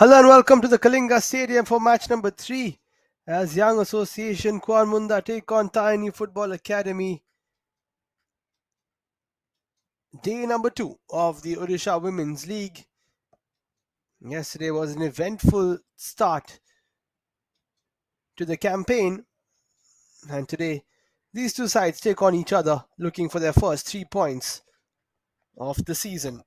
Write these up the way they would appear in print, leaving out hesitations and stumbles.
Hello and welcome to the Kalinga Stadium for match number 3 as Young Association Kuarmunda take on TARINI Football Academy. Day number 2 of the Odisha Women's League. Yesterday was an eventful start to the campaign, and today these two sides take on each other looking for their first 3 points of the season.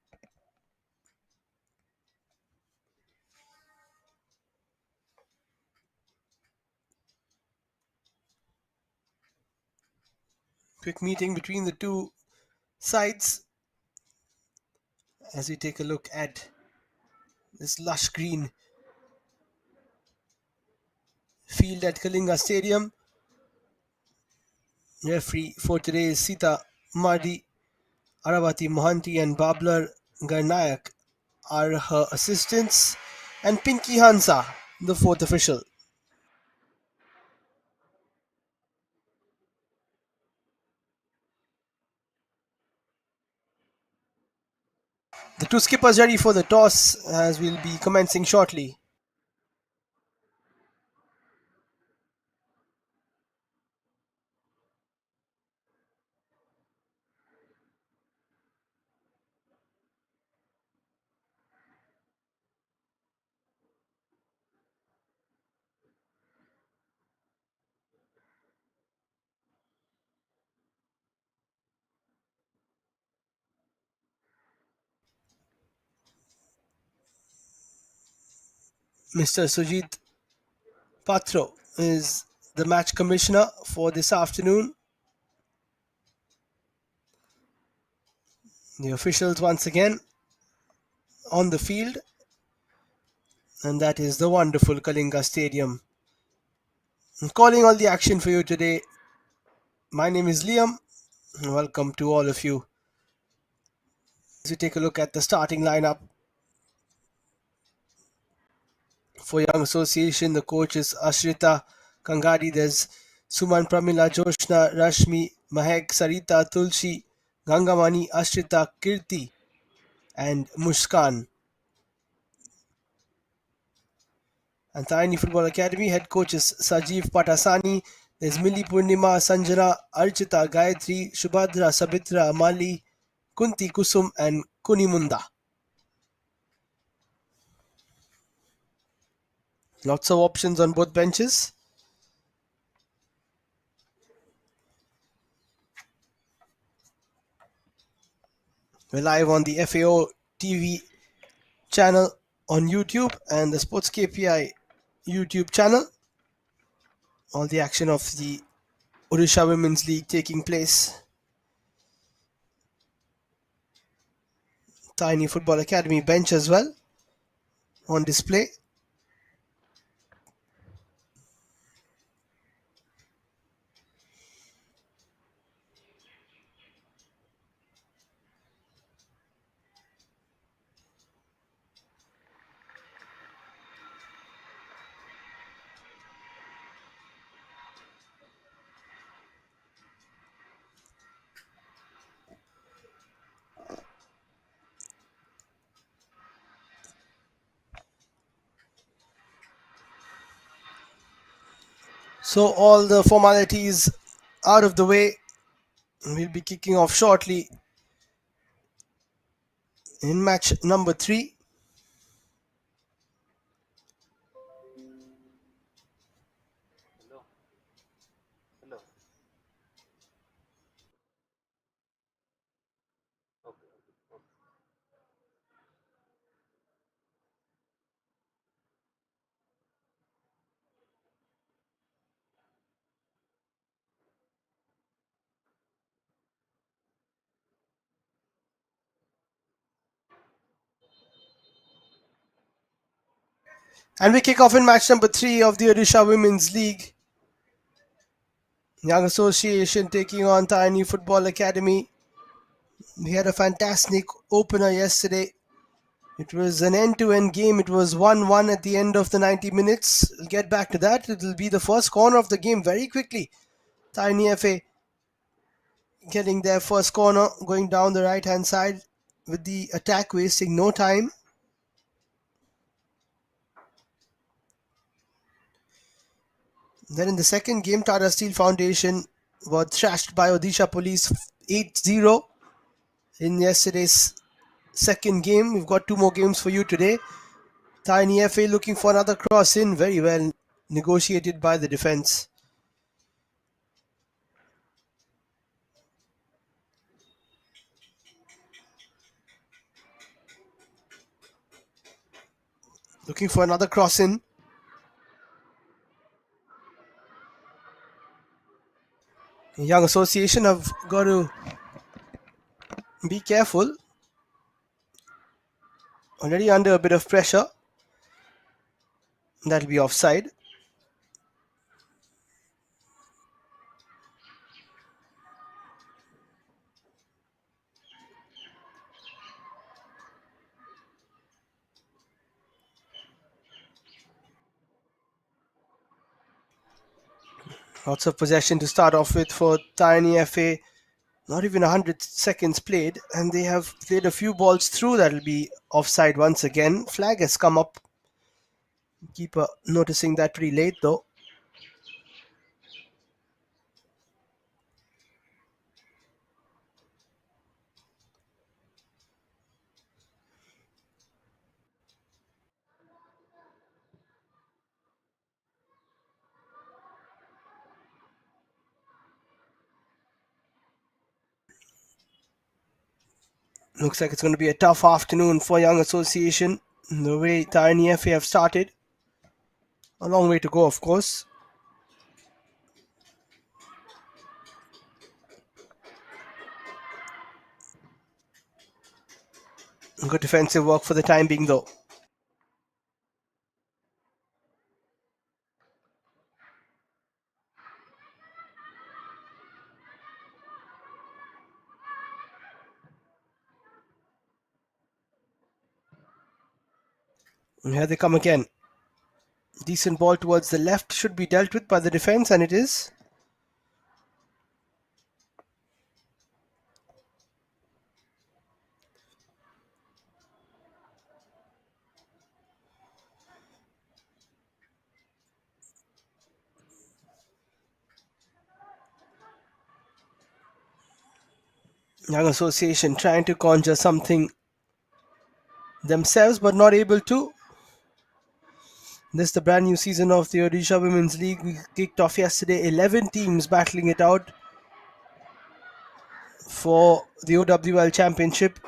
Quick meeting between the two sides as we take a look at this lush green field at Kalinga Stadium. Referee for today is Sita Mardi. Aravati Mohanty and Bablar Garnayak are her assistants, and Pinky Hansa, the fourth official. The two skippers ready for the toss as we'll be commencing shortly. Mr. Sujit Patro is the match commissioner for this afternoon. The officials once again on the field, and that is the wonderful Kalinga Stadium. I'm calling all the action for you today. My name is Liam. Welcome to all of you. As we take a look at the starting lineup for Young Association, the coach is Ashrita Kangadi. There's Suman, Pramila, Joshna, Rashmi, Mahek, Sarita, Tulsi, Gangamani, Ashrita, Kirti, and Muskan. And TARINI Football Academy head coach is Sajeev Patasani. There's Milli Purnima, Sanjana, Archita, Gayatri, Shubhadra, Sabitra, Mali, Kunti, Kusum, and Kunimunda. Lots of options on both benches. We're live on the FAO TV channel on YouTube and the Sports KPI YouTube channel. All the action of the Odisha Women's League taking place. TARINI Football Academy bench as well on display. So all the formalities out of the way, we'll be kicking off shortly in match number 3. And we kick off in match number 3 of the Odisha Women's League. Young Association taking on TARINI Football Academy. We had a fantastic opener yesterday. It was an end-to-end game. It was 1-1 at the end of the 90 minutes. We'll get back to that. It will be the first corner of the game very quickly. TARINI FA getting their first corner, going down the right-hand side with the attack, wasting no time. Then in the second game, Tata Steel Foundation were thrashed by Odisha Police 8-0 in yesterday's second game. We've got two more games for you today. Tiny FA looking for another cross in, very well negotiated by the defence. Looking for another cross in. Young Association have got to be careful. Already under a bit of pressure. That'll be offside. Lots of possession to start off with for Tiny FA. Not even 100 seconds played, and they have played a few balls through. That'll be offside once again. Flag has come up. Keeper noticing that pretty late though. Looks like it's going to be a tough afternoon for Young Association. The way Tiny FA have started. A long way to go, of course. Good defensive work for the time being though. And here they come again. Decent ball towards the left, should be dealt with by the defense, and it is. Young Association trying to conjure something themselves but not able to. This is the brand new season of the Odisha Women's League. We kicked off yesterday. 11 teams battling it out for the OWL Championship.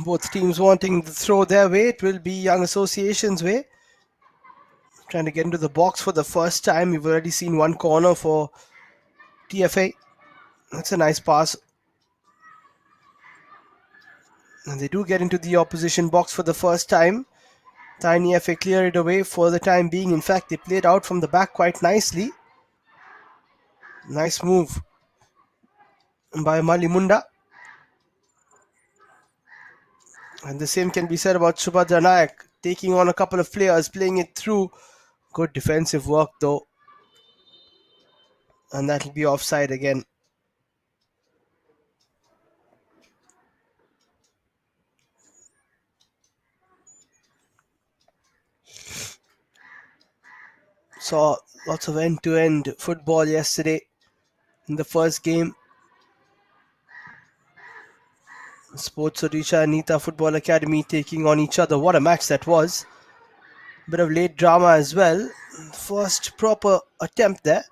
Both teams wanting to throw their way. It will be Young Association's way. Trying to get into the box for the first time. We've already seen one corner for TFA. That's a nice pass. And they do get into the opposition box for the first time. Tiny FA clear it away for the time being. In fact, they played out from the back quite nicely. Nice move by Malimunda. And the same can be said about Subhadra Nayak, taking on a couple of players, playing it through. Good defensive work though. And that'll be offside again. Saw lots of end-to-end football yesterday in the first game. Sports Odisha and Nita Football Academy taking on each other. What a match that was. Bit of late drama as well. First proper attempt there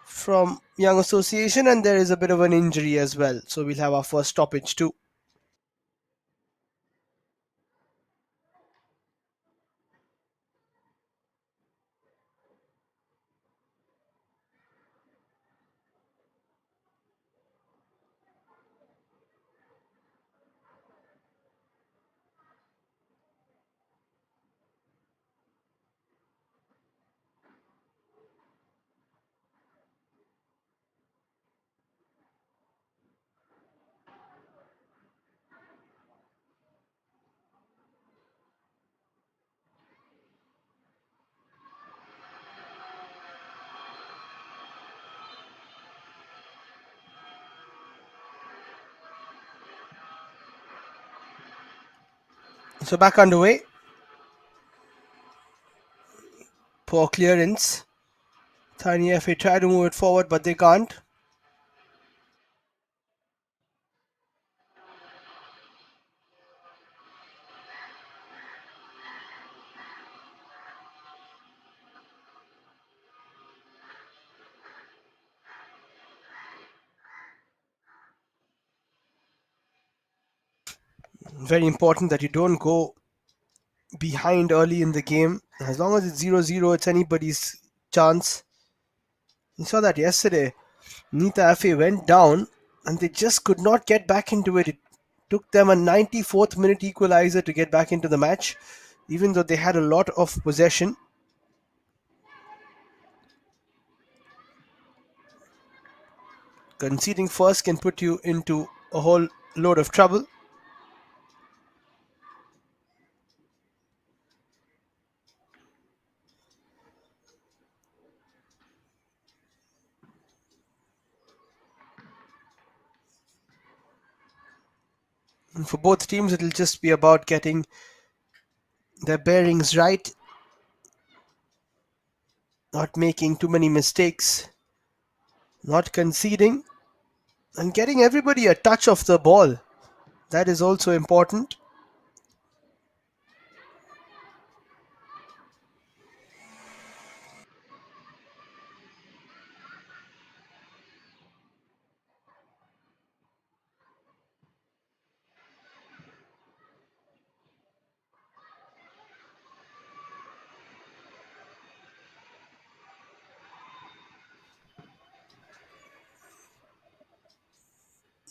from Young Association, and there is a bit of an injury as well. So we'll have our first stoppage too. So back underway. Poor clearance. TARINI FA try to move it forward, but they can't. Very important that you don't go behind early in the game. As long as it's 0-0, it's anybody's chance. You saw that yesterday. Nita FA went down and they just could not get back into it. It took them a 94th minute equalizer to get back into the match, even though they had a lot of possession. Conceding first can put you into a whole load of trouble. And for both teams, it'll just be about getting their bearings right, not making too many mistakes, not conceding, and getting everybody a touch of the ball. That is also important.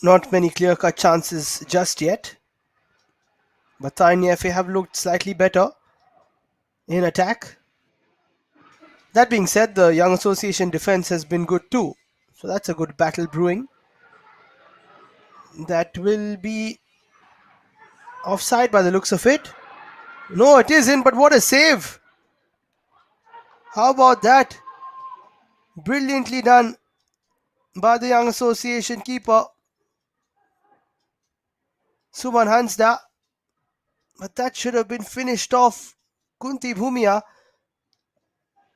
Not many clear-cut chances just yet, but TARINI FA have looked slightly better in attack. That being said, the Young Association defense has been good too. So that's a good battle brewing. That will be offside by the looks of it. No, it isn't, but what a save! How about that? Brilliantly done by the Young Association keeper, Suman Hansda. But that should have been finished off. Kunti Bhumia.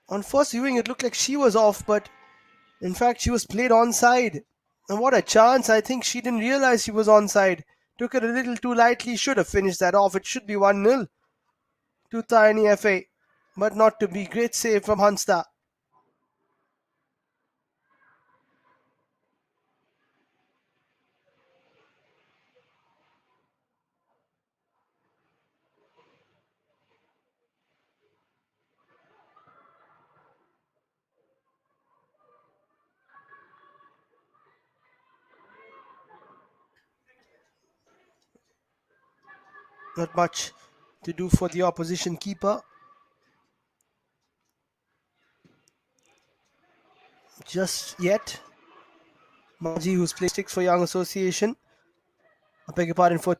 On first viewing, it looked like she was off, but in fact, she was played onside. And what a chance. I think she didn't realize she was onside. Took it a little too lightly. Should have finished that off. It should be 1-0 to TARINI FA. But not to be. Great save from Hansda. Not much to do for the opposition keeper. Just yet. Maji, who's played six for Young Association. I beg your pardon, for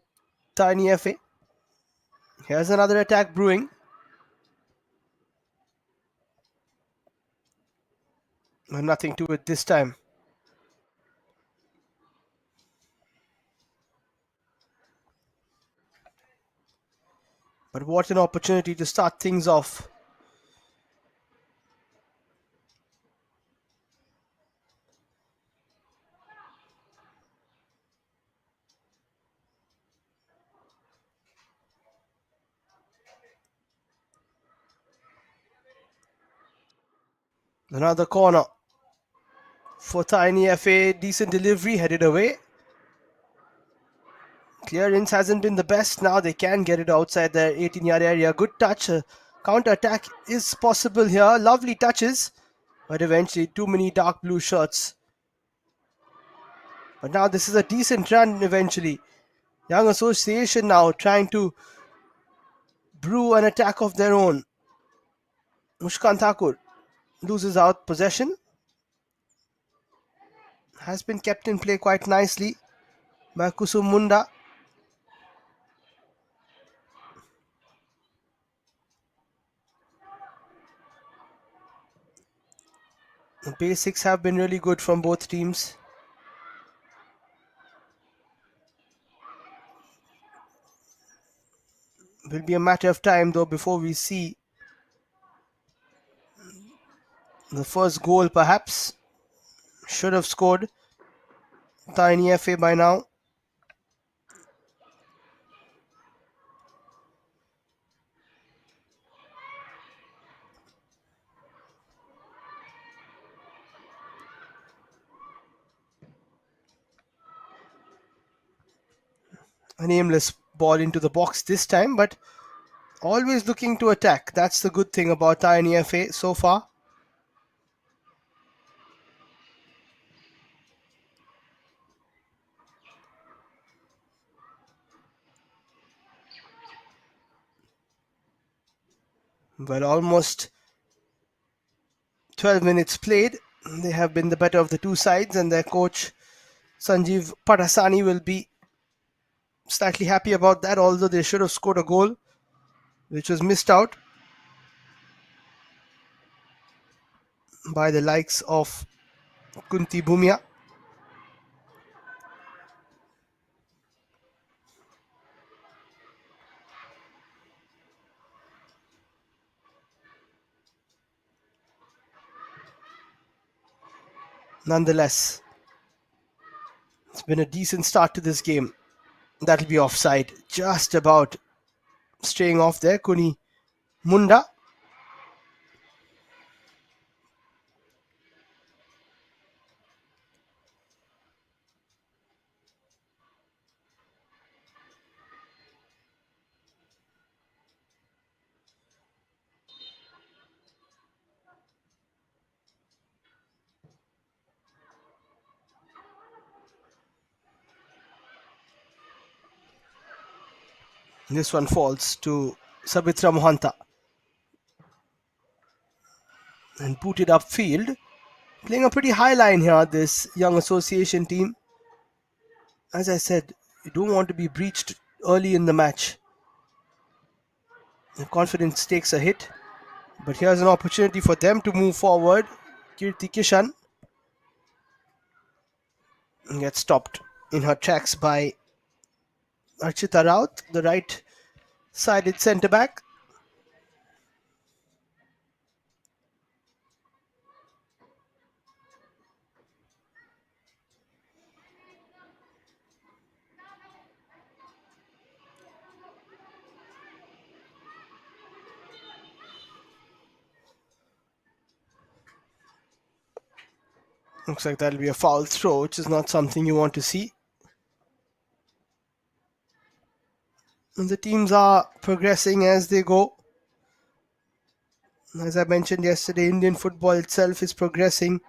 TARINI FA. Here's another attack brewing. And nothing to it this time. But what an opportunity to start things off. Another corner for TARINI FA. Decent delivery, headed away. Clearance hasn't been the best. Now they can get it outside their 18-yard area. Good touch. Counter-attack is possible here. Lovely touches. But eventually too many dark blue shirts. But now this is a decent run eventually. Young Association now trying to brew an attack of their own. Mushkan Thakur loses out possession. Has been kept in play quite nicely by Kusum Munda. The basics have been really good from both teams. Will be a matter of time though before we see the first goal perhaps. Should have scored Tiny FA by now. An aimless ball into the box this time, but always looking to attack. That's the good thing about Tiny FA so far. Well, almost 12 minutes played. They have been the better of the two sides, and their coach Sanjeev Padasani will be slightly happy about that, although they should have scored a goal which was missed out by the likes of Kunti Bhumia. Nonetheless, it's been a decent start to this game. That'll be offside. Just about straying off there. Kuni Munda. This one falls to Sabitra Mohanta. And booted upfield. Playing a pretty high line here, this Young Association team. As I said, you don't want to be breached early in the match. The confidence takes a hit. But here's an opportunity for them to move forward. Kirti Kishan gets stopped in her tracks by Archita Raut, the right-sided centre-back. Looks like that'll be a foul throw, which is not something you want to see. And the teams are progressing as they go. As I mentioned yesterday, Indian football itself is progressing,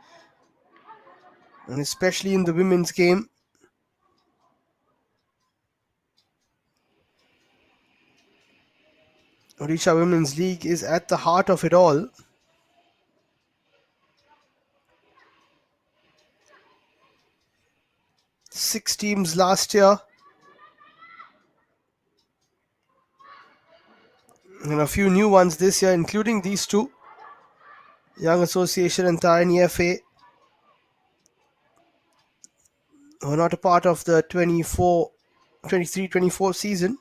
and especially in the women's game. Odisha Women's League is at the heart of it all. Six teams last year, and a few new ones this year, including these two, Young Association and Tarini FA, were not a part of the 23-24 season.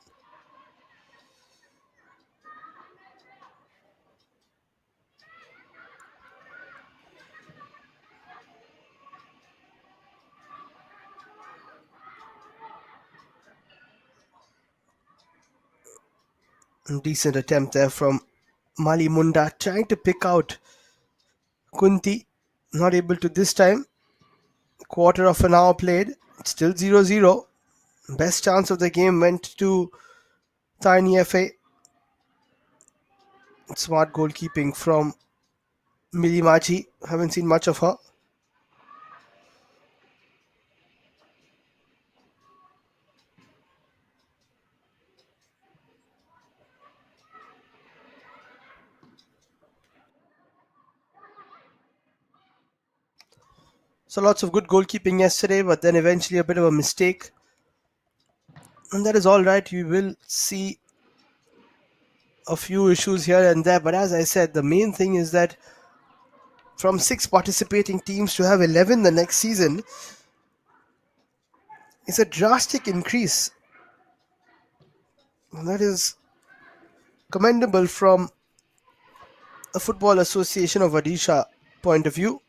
Decent attempt there from Mali Munda, trying to pick out Kunti. Not able to this time. Quarter of an hour played. Still 0-0. Best chance of the game went to Tiny FA. Smart goalkeeping from Mili Machi. Haven't seen much of her. So lots of good goalkeeping yesterday, but then eventually a bit of a mistake. And that is all right. You will see a few issues here and there. But as I said, the main thing is that from 6 participating teams to have 11 the next season is a drastic increase. And that is commendable from a Football Association of Odisha point of view.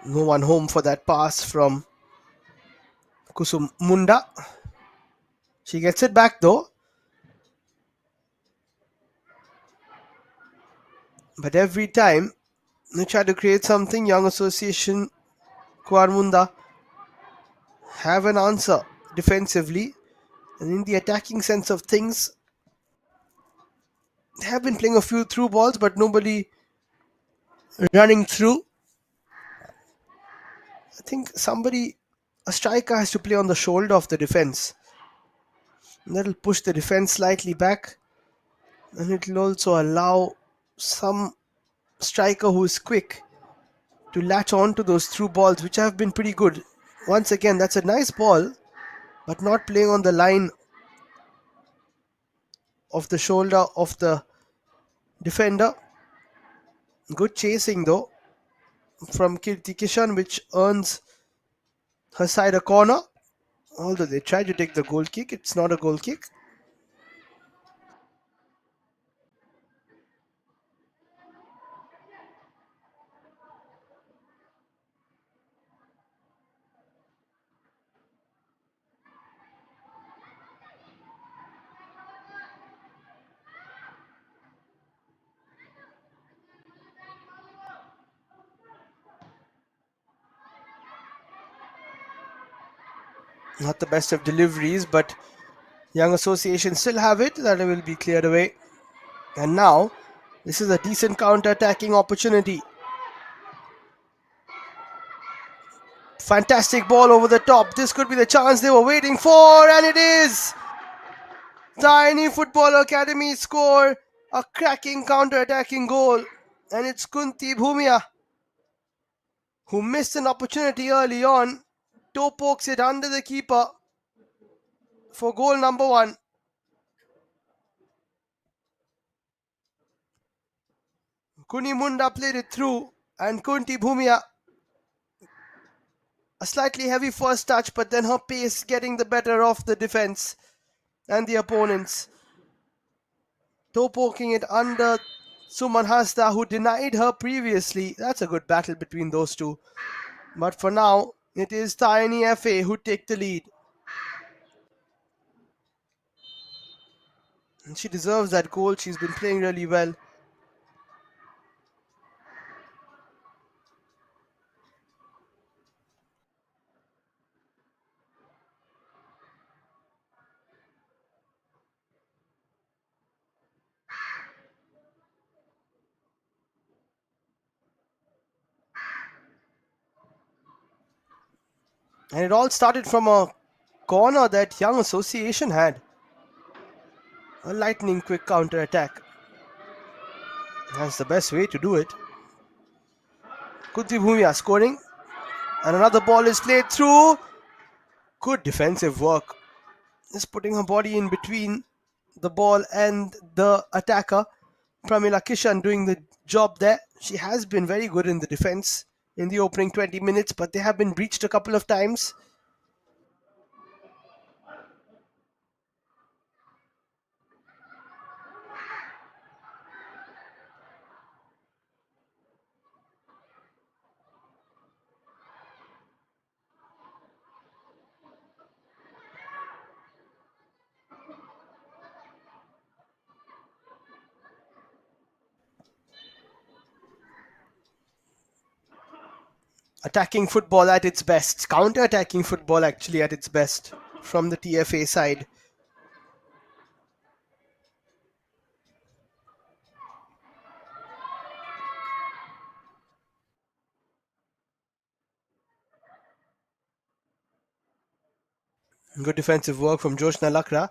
No one home for that pass from Kuarmunda. She gets it back though. But every time they try to create something, Young Association Kuarmunda have an answer defensively. And in the attacking sense of things, they have been playing a few through balls, but nobody running through. I think a striker has to play on the shoulder of the defense. And that'll push the defense slightly back. And it'll also allow some striker who is quick to latch on to those through balls, which have been pretty good. Once again, that's a nice ball, but not playing on the line of the shoulder of the defender. Good chasing though from Kirti Kishan, which earns her side a corner. Although they try to take the goal kick, it's not a goal kick. Not the best of deliveries, but Young Association still have it. That will be cleared away. And now, this is a decent counter-attacking opportunity. Fantastic ball over the top. This could be the chance they were waiting for, and it is! Tarini Football Academy score a cracking counter-attacking goal. And it's Kunti Bhumia who missed an opportunity early on. Toe pokes it under the keeper for goal number 1. Kunimunda played it through, and Kunti Bhumia, a slightly heavy first touch, but then her pace getting the better of the defense and the opponents. Toe poking it under Suman Hasda, who denied her previously. That's a good battle between those two. But for now, it is Tarini FA who take the lead. And she deserves that goal. She's been playing really well. And it all started from a corner that Young Association had. A lightning quick counter attack. That's the best way to do it. Kunti Bhumia scoring. And another ball is played through. Good defensive work. Just putting her body in between the ball and the attacker. Pramila Kishan doing the job there. She has been very good in the defense in the opening 20 minutes, but they have been breached a couple of times. Attacking football at its best. Counter-attacking football actually at its best from the TFA side. Good defensive work from Joshna Lakra.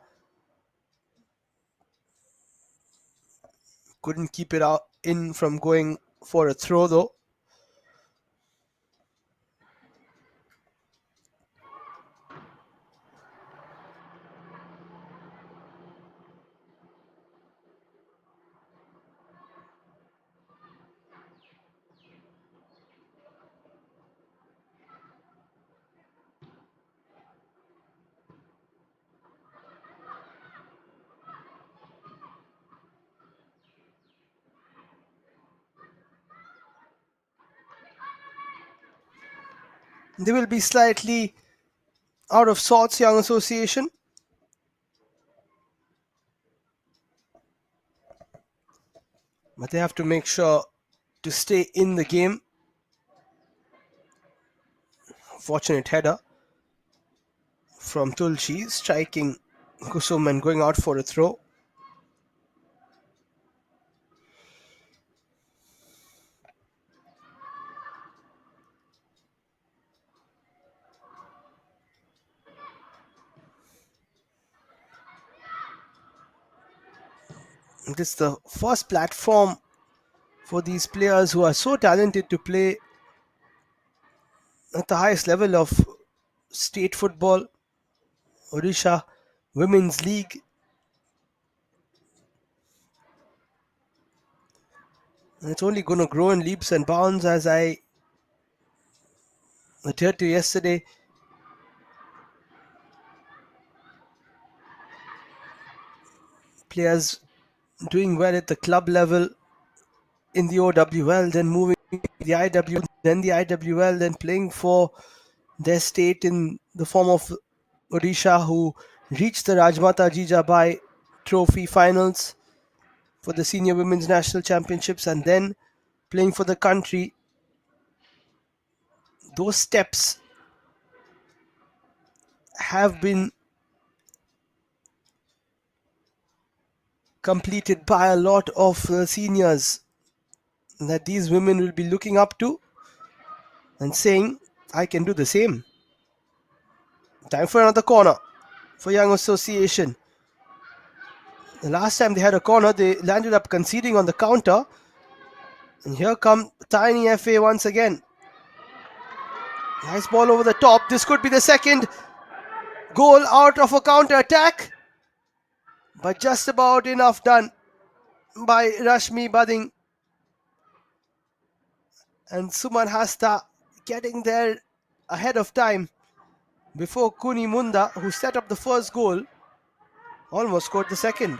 Couldn't keep it out in from going for a throw though. They will be slightly out of sorts, Young Association. But they have to make sure to stay in the game. Fortunate header from Tulshi, striking Kusum and going out for a throw. This is the first platform for these players who are so talented to play at the highest level of state football, Odisha Women's League. And it's only going to grow in leaps and bounds, as I adhered to yesterday. Players doing well at the club level in the OWL, then moving to the IW, then the IWL, then playing for their state in the form of Odisha, who reached the Rajmata Jijabai Trophy finals for the Senior Women's National Championships, and then playing for the country. Those steps have been completed by a lot of seniors that these women will be looking up to and saying, I can do the same. Time for another corner for Young Association. The last time they had a corner, they landed up conceding on the counter. And here come Tiny FA once again. Nice ball over the top. This could be the second goal out of a counter attack. But just about enough done by Rashmi Bading. And Suman Hasta getting there ahead of time before Kuni Munda, who set up the first goal, almost scored the second.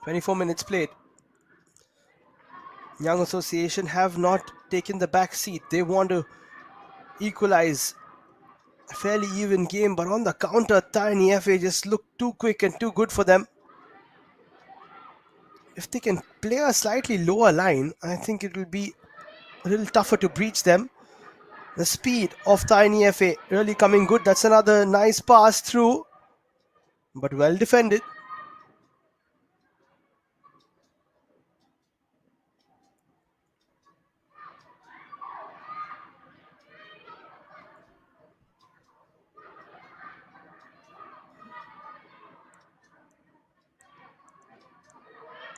"24 minutes played. Young Association have not taken the back seat. They want to equalize. A fairly even game, but on the counter, Tiny FA just looked too quick and too good for them. If they can play a slightly lower line, I think it will be a little tougher to breach them. The speed of Tiny FA really coming good. That's another nice pass through, but well defended.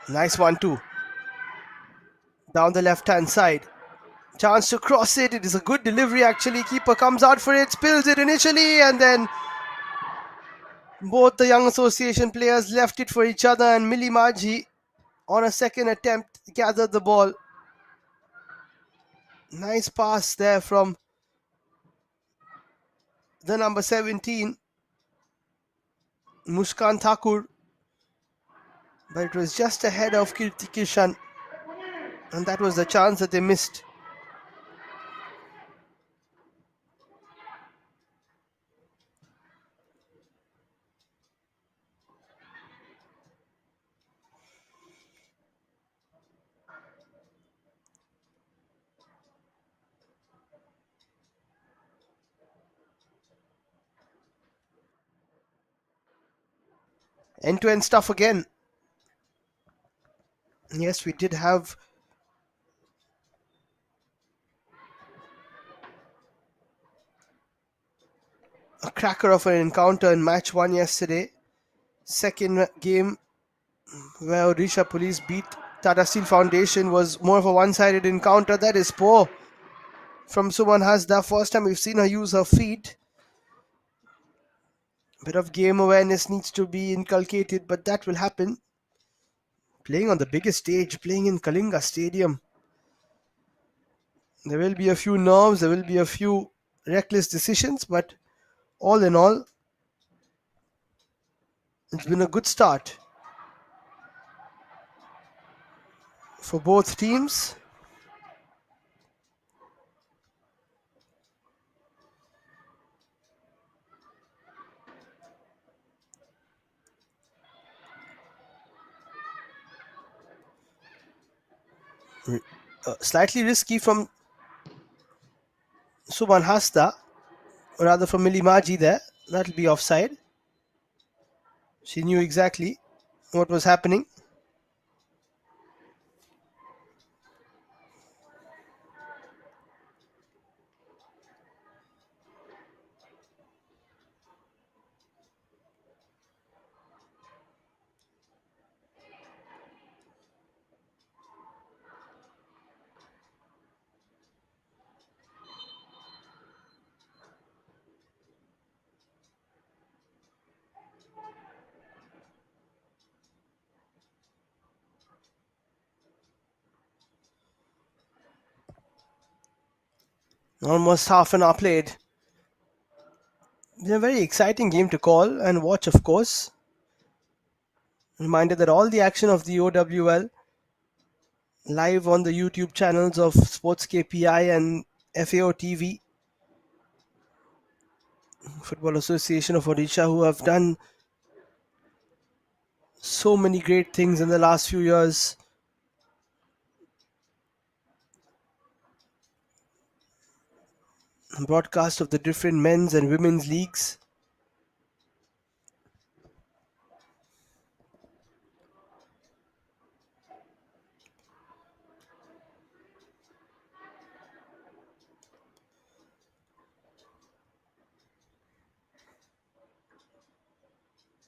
Nice one too. Down the left-hand side. Chance to cross it. It is a good delivery actually. Keeper comes out for it, spills it initially, and then both the Young Association players left it for each other, and Millie Maji on a second attempt gathered the ball. Nice pass there from the number 17, Muskan Thakur. But it was just ahead of Kirti Kishan, and that was the chance that they missed. End-to-end stuff again. Yes, we did have a cracker of an encounter in match 1 yesterday. Second game where Odisha Police beat Tata Steel Foundation was more of a one-sided encounter. That is poor from Suman Hasda. First time we've seen her use her feet. Bit of game awareness needs to be inculcated, but that will happen. Playing on the biggest stage, playing in Kalinga Stadium. There will be a few nerves, there will be a few reckless decisions, but all in all, it's been a good start for both teams. Slightly risky from Suman Hasta, or rather from Milimaji there. That'll be offside. She knew exactly what was happening. Almost half an hour played. It's a very exciting game to call and watch, of course. Reminder that all the action of the OWL live on the YouTube channels of Sports KPI and FAO TV, Football Association of Odisha, who have done so many great things in the last few years. Broadcast of the different men's and women's leagues.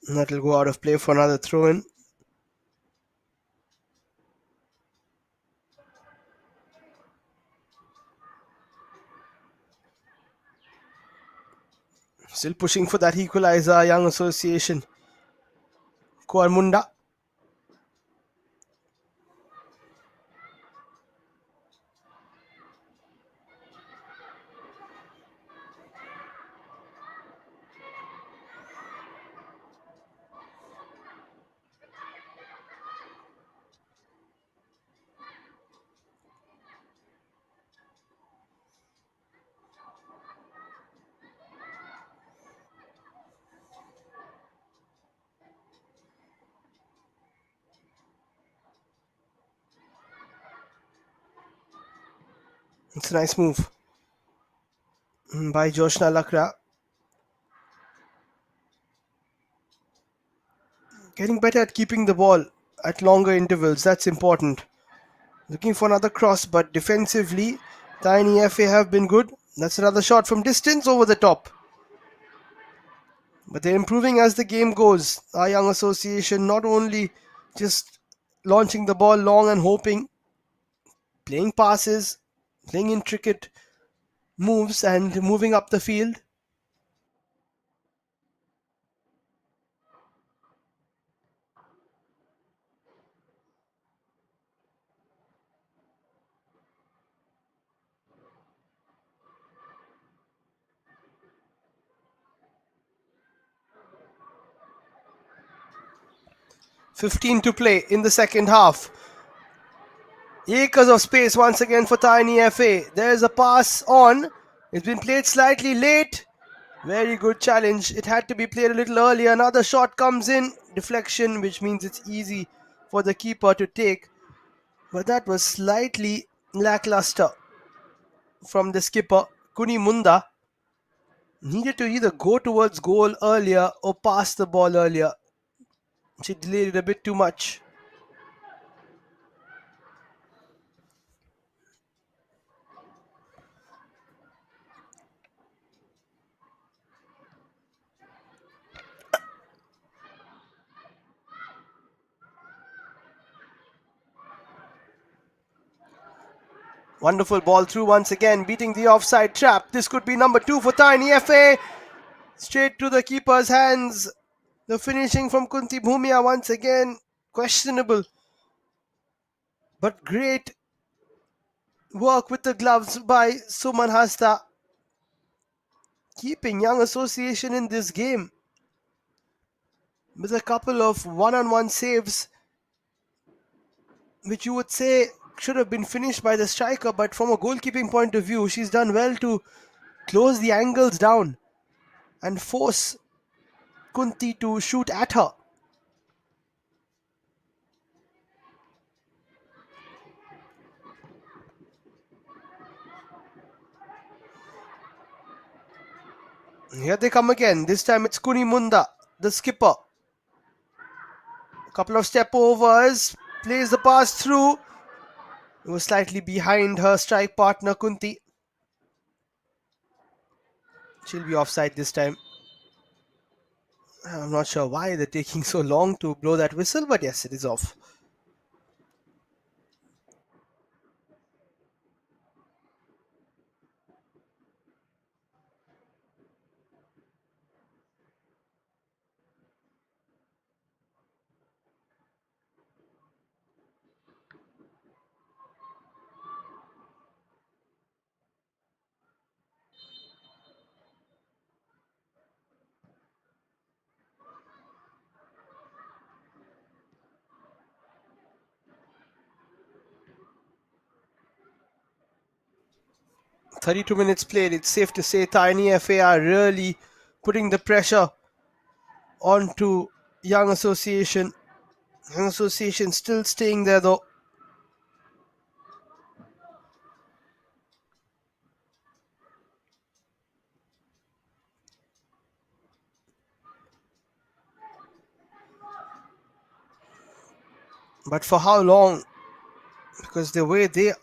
That'll go out of play for another throw in. Still pushing for that equalizer, Young Association Kuarmunda. It's a nice move by Joshna Lakra. Getting better at keeping the ball at longer intervals, that's important. Looking for another cross, but defensively, Tiny FA have been good. That's another shot from distance over the top. But they're improving as the game goes. Our Young Association not only just launching the ball long and hoping, playing passes, playing intricate moves and moving up the field. .15 to play in the second half. Acres of space once again for Tiny FA. There's a pass on. It's been played slightly late. Very good challenge. It had to be played a little earlier. Another shot comes in. Deflection, which means it's easy for the keeper to take. But that was slightly lackluster from the skipper. Kunimunda needed to either go towards goal earlier or pass the ball earlier. She delayed it a bit too much. Wonderful ball through once again, beating the offside trap. This could be number 2 for Tiny FA. Straight to the keeper's hands. The finishing from Kunti Bhumia once again questionable. But great work with the gloves by Suman Hasta, keeping Young Association in this game with a couple of one-on-one saves, which you would say should have been finished by the striker, but from a goalkeeping point of view, she's done well to close the angles down and force Kunti to shoot at her. Here they come again. This time it's Kunimunda, the skipper. A couple of step overs, plays the pass through. It was slightly behind her strike partner Kunti. She'll be offside this time. I'm not sure why they're taking so long to blow that whistle, but yes, it is off. "32 minutes played." It's safe to say Tiny FA are really putting the pressure onto Young Association. Young Association still staying there though. But for how long? Because the way they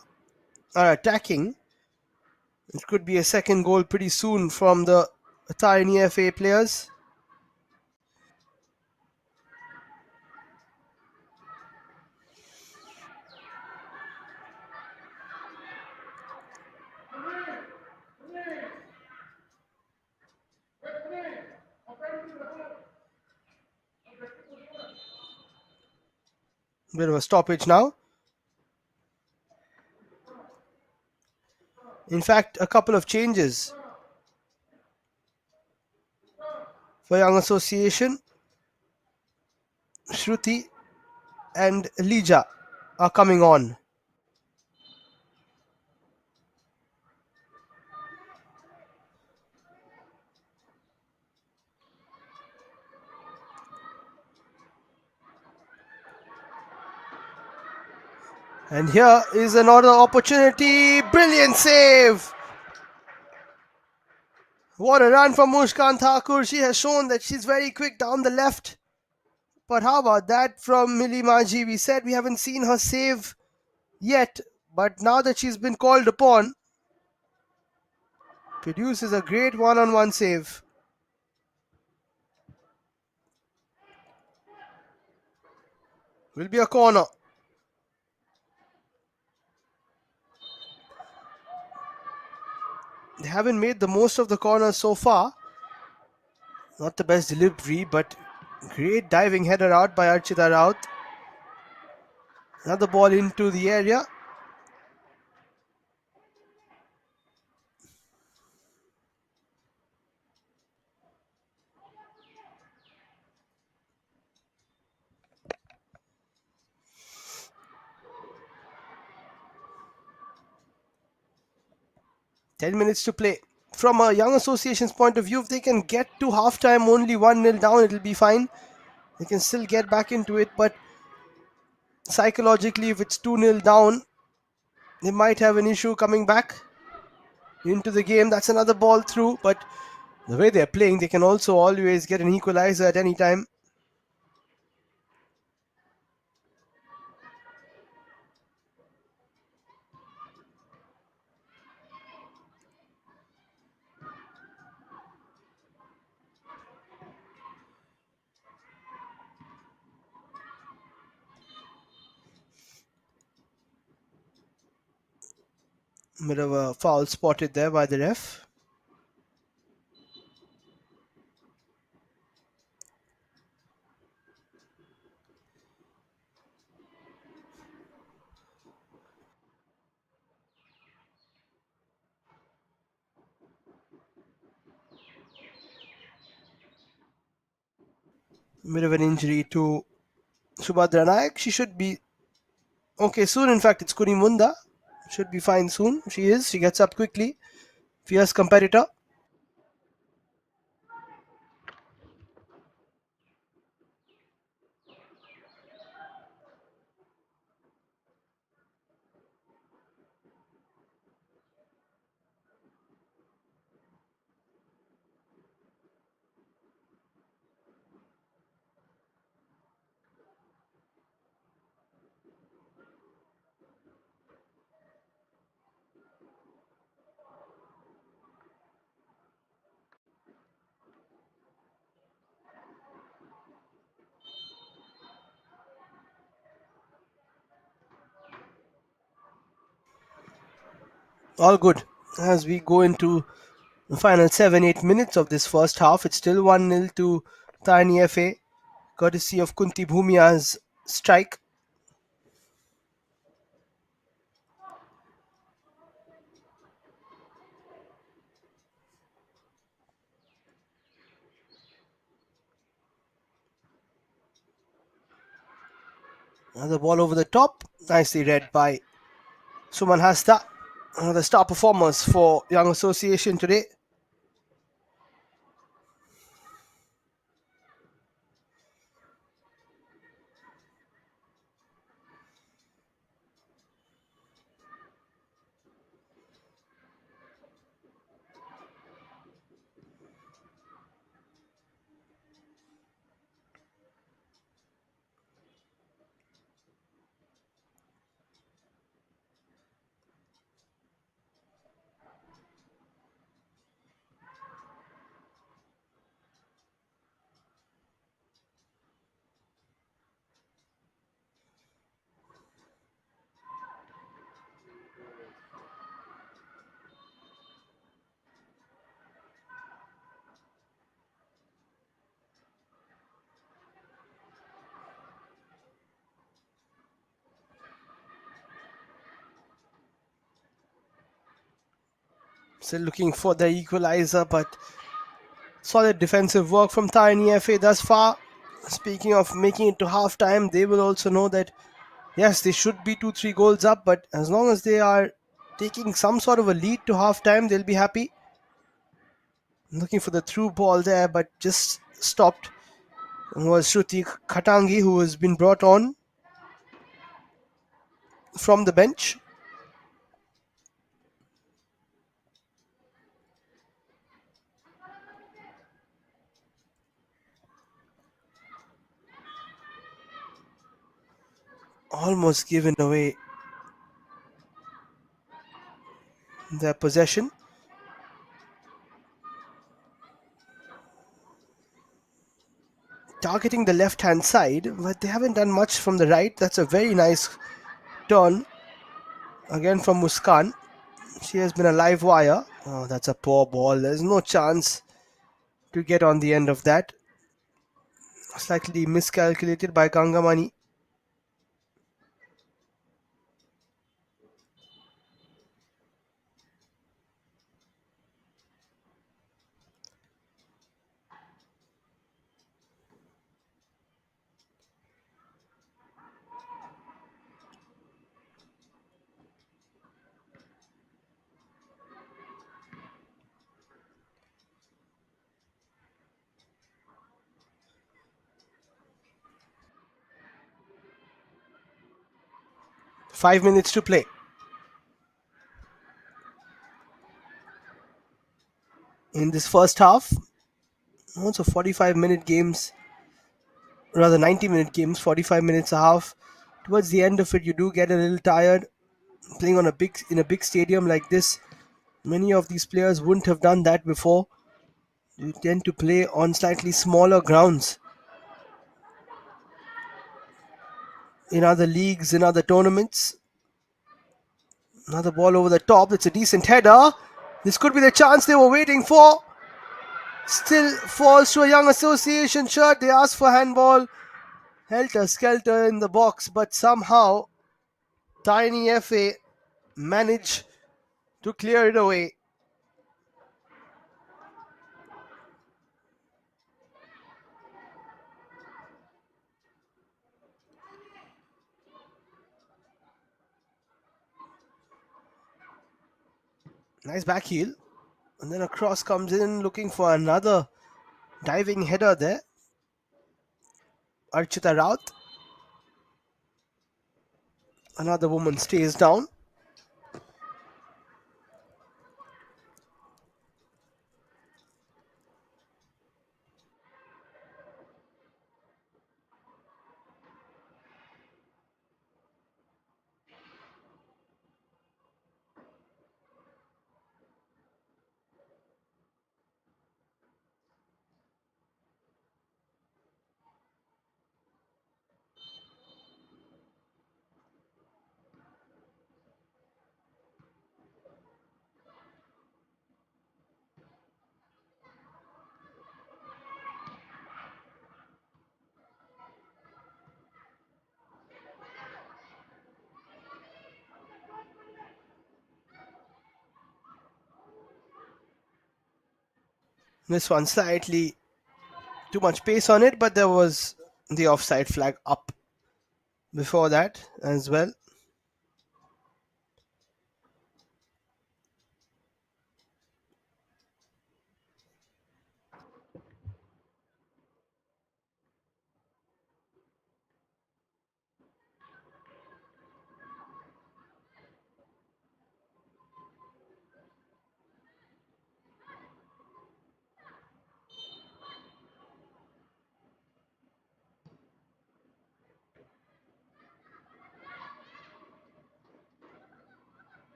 are attacking, it could be a second goal pretty soon from the Tiny FA players. Bit of a stoppage now. In fact, a couple of changes for Young Association. Shruti and Lija are coming on. And here is another opportunity. Brilliant save. What a run from Mushkan Thakur. She has shown that she's very quick down the left. But how about that from Mili Maji? We said we haven't seen her save yet. But now that she's been called upon, produces a great one-on-one save. Will be a corner. They haven't made the most of the corners so far. Not the best delivery, but great diving header out by Archita Raut. Another ball into the area. "10 minutes to play." From a Young Association's point of view, if they can get to halftime only 1-0 down, it'll be fine. They can still get back into it, but psychologically, if it's 2-0 down, they might have an issue coming back into the game. That's another ball through, but the way they're playing, they can also always get an equalizer at any time. Bit of a foul spotted there by the ref. Bit of an injury to Subhadra Nayak. She should be okay soon. In fact, it's Kurimunda. Should be fine soon. She is. She gets up quickly. Fierce competitor. All good. As we go into the final 7-8 minutes of this first half, it's still 1-0 to Tarini FA, courtesy of Kunti Bhumia's strike. Another ball over the top. Nicely read by Suman Hasta. One of the star performers for Young Association today. Still looking for the equalizer, but solid defensive work from Tarini FA thus far. Speaking of making it to half time, they will also know that yes, they should be 2-3 goals up, but as long as they are taking some sort of a lead to half time, they'll be happy. Looking for the through ball there, but just stopped. It was Shruti Khatangi who has been brought on from the bench. Almost given away their possession. Targeting the left hand side, but they haven't done much from the right. That's a very nice turn again from Muskan. She has been a live wire. Oh, that's a poor ball. There's no chance to get on the end of that. Slightly miscalculated by Gangamani. Five minutes to play. In this first half, also 45-minute games, rather 90-minute games, 45 minutes a half. Towards the end of it, you do get a little tired. Playing on in a big stadium like this, many of these players wouldn't have done that before. You tend to play on slightly smaller grounds in other leagues, in other tournaments. Another ball over the top. It's a decent header. This could be the chance they were waiting for. Still falls to a Young Association shirt. They ask for handball. Helter-skelter in the box, but somehow Tiny FA managed to clear it away. Nice back heel. And then a cross comes in looking for another diving header there. Archita Raut. Another woman stays down. This one slightly too much pace on it, but there was the offside flag up before that as well.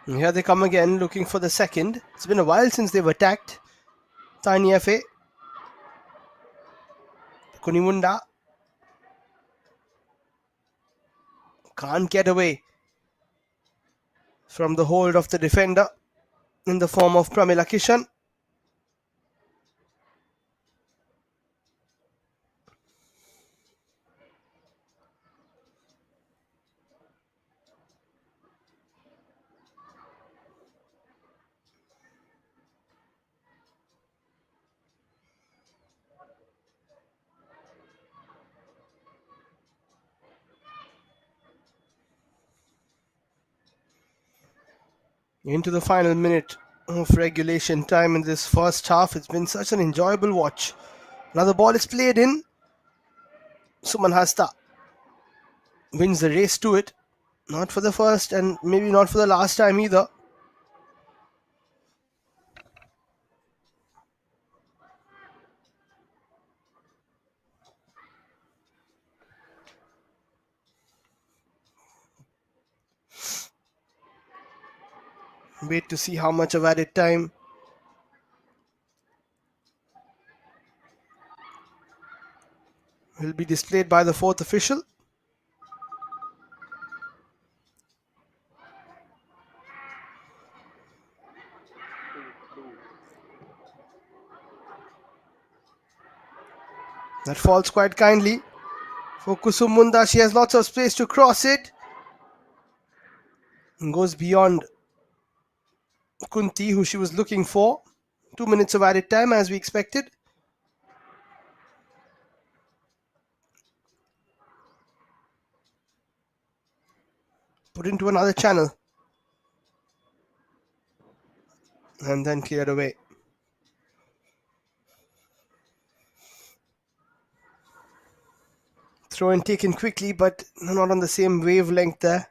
And here they come again looking for the second. It's been a while since they've attacked. Tiny FA. Kunimunda can't get away from the hold of the defender in the form of Pramila Kishan. Into the final minute of regulation time in this first half. It's been such an enjoyable watch. Another ball is played in. Suman Hasta wins the race to it. Not for the first and maybe not for the last time either. Wait to see how much of added time will be displayed by the fourth official. That falls quite kindly for Kusumunda. She has lots of space to cross it. And goes beyond Kunti, who she was looking for. 2 minutes of added time as we expected. Put into another channel. And then cleared away. Throw in taken quickly, but not on the same wavelength there.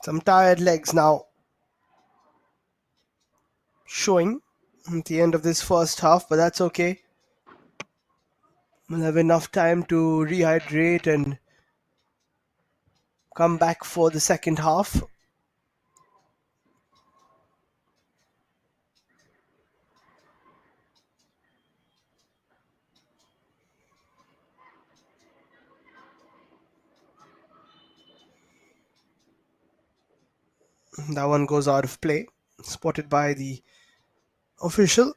Some tired legs now showing at the end of this first half, but that's okay. We'll have enough time to rehydrate and come back for the second half. That one goes out of play, spotted by the official.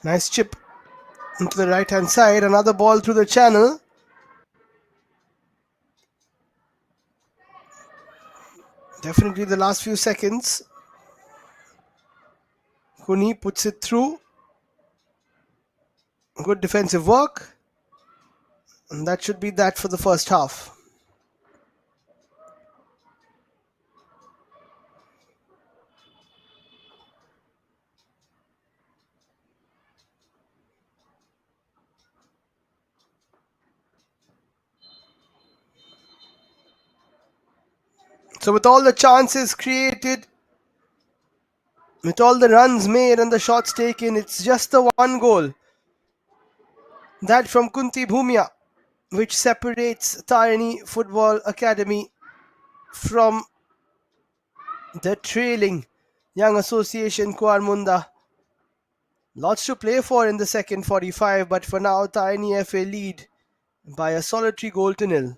Nice chip into the right hand side. Another ball through the channel. Definitely the last few seconds. Kuni puts it through. Good defensive work. And that should be that for the first half. So with all the chances created, with all the runs made and the shots taken, it's just the one goal. That from Kunti Bhumia, which separates Tarini Football Academy from the trailing Young Association Kuarmunda. Lots to play for in the second 45, but for now, Tarini FA lead by a solitary goal to nil.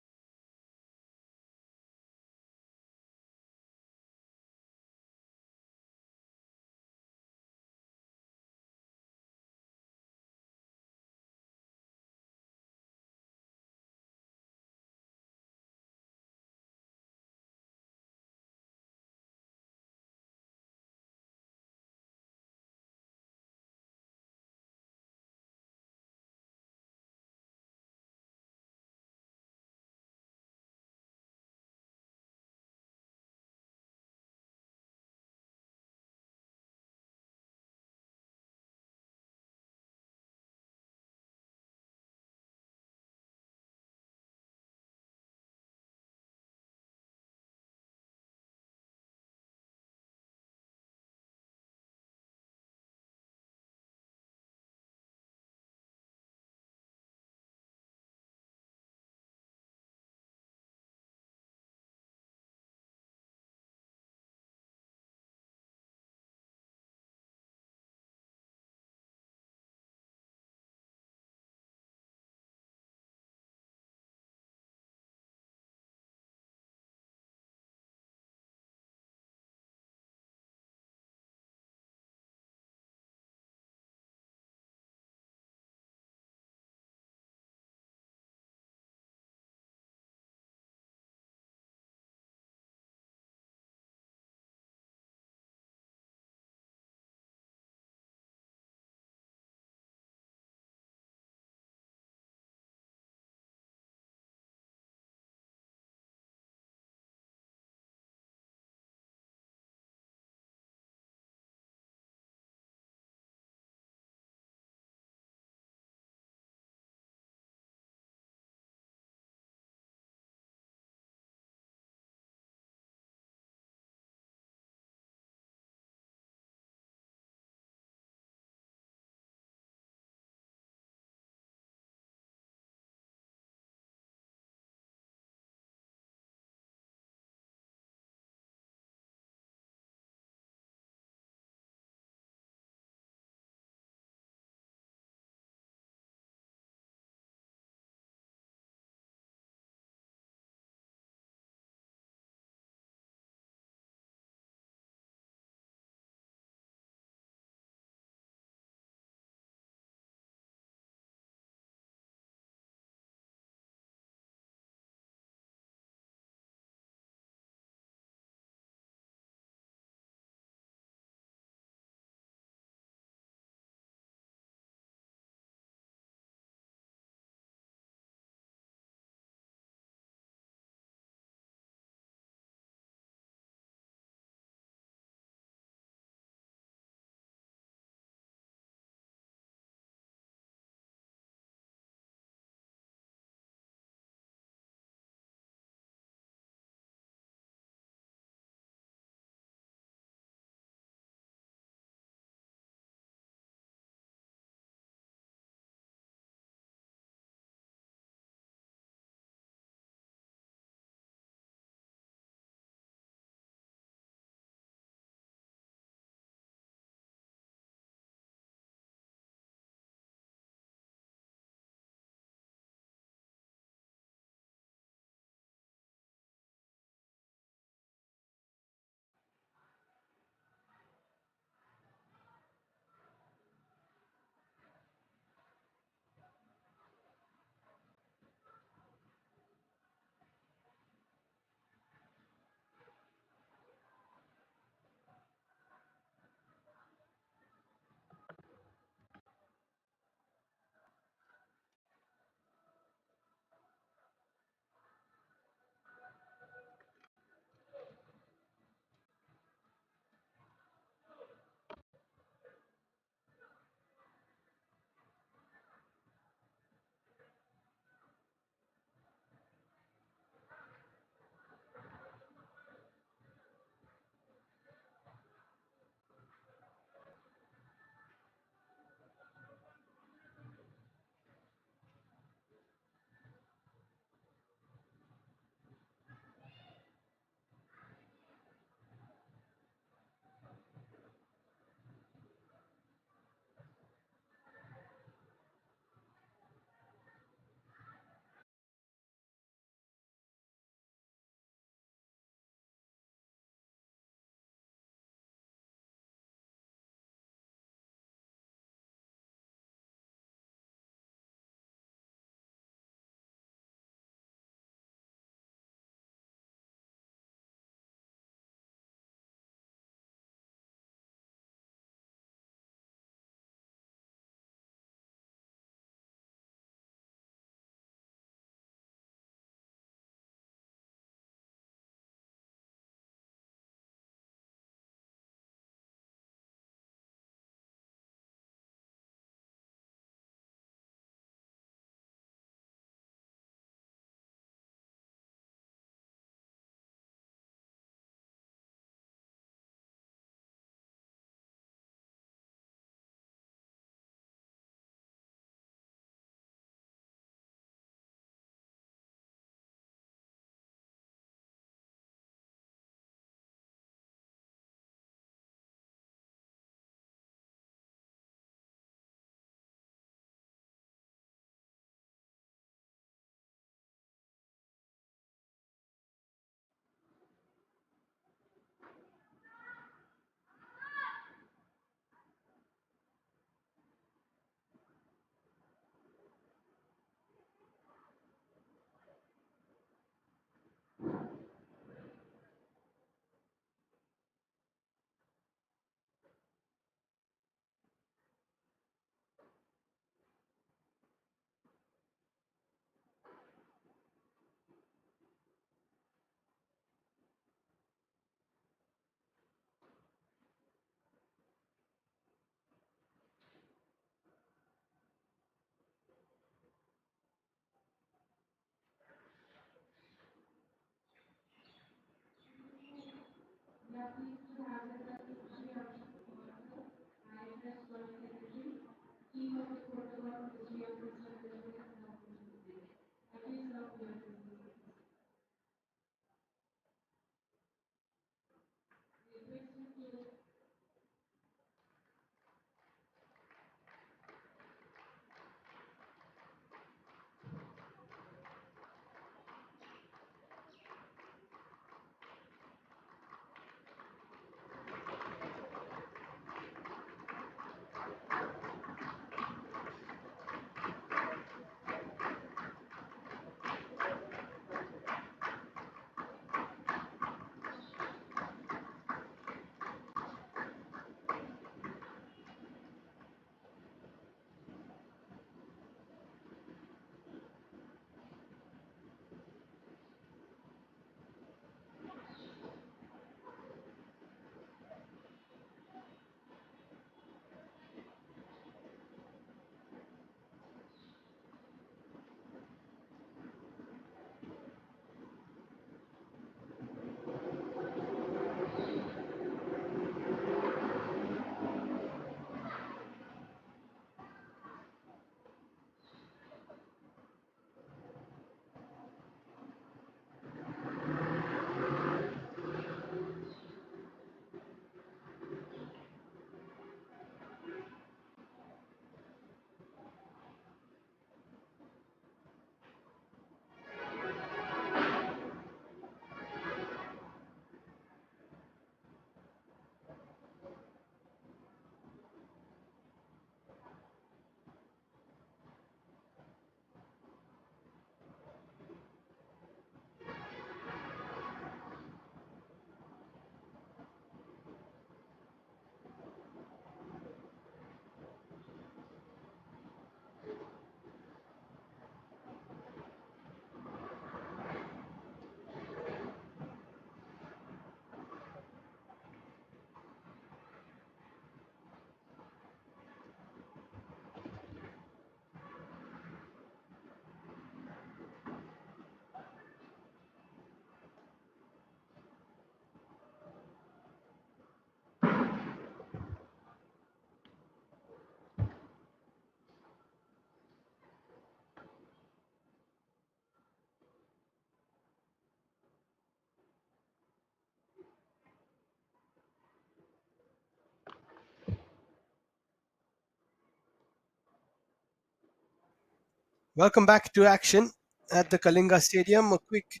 Welcome back to action at the Kalinga Stadium. A quick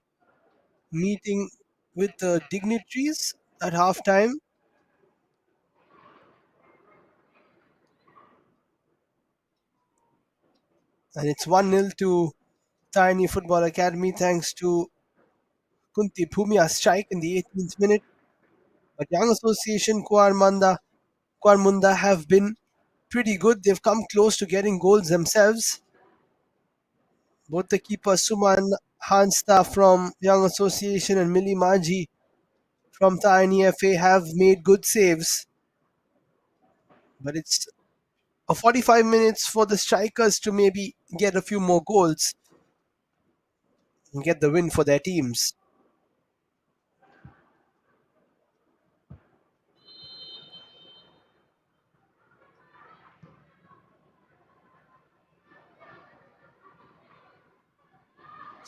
meeting with the dignitaries at halftime, and it's 1-0 to Tarini Football Academy thanks to Kunti Bhumia's strike in the 18th minute. But Young Association Kuarmunda have been pretty good. They've come close to getting goals themselves. Both the keeper Suman Hansta from Young Association and Millie Maji from Tarini FA have made good saves. But it's a 45 minutes for the strikers to maybe get a few more goals and get the win for their teams.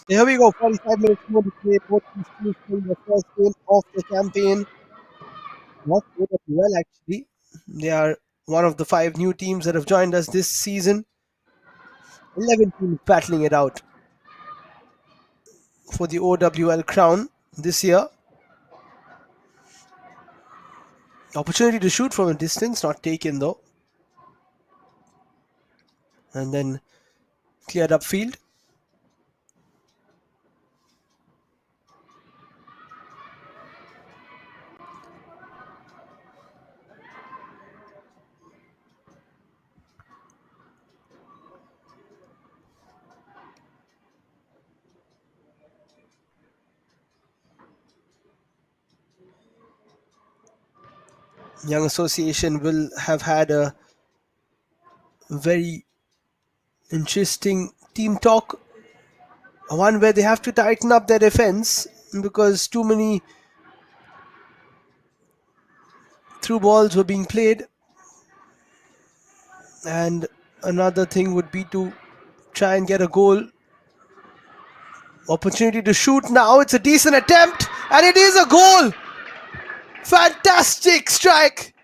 So here we go, 45 minutes more to play. Both these teams playing the first game of the campaign. Not well, actually. They are one of the 5 new teams that have joined us this season. 11 teams battling it out for the OWL crown this year. Opportunity to shoot from a distance, not taken though. And then cleared up field. Young Association will have had a very interesting team talk, one where they have to tighten up their defense because too many through balls were being played, and Another thing would be to try and get a goal. Opportunity to shoot now. It's a decent attempt, and it is a goal. Fantastic strike,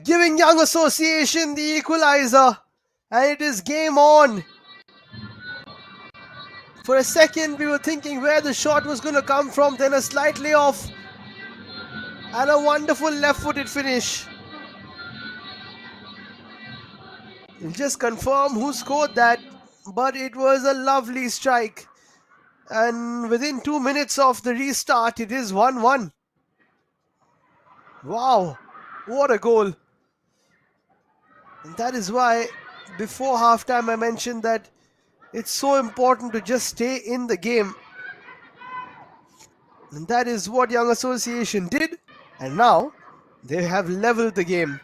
giving Young Association the equalizer, and it is game on. For a second, we were thinking where the shot was going to come from, then a slight layoff, and a wonderful left-footed finish. We'll just confirm who scored that, but it was a lovely strike. And within 2 minutes of the restart, it is 1-1. Wow, what a goal. And that is why before halftime I mentioned that it's so important to just stay in the game. And that is what Young Association did. And now they have leveled the game.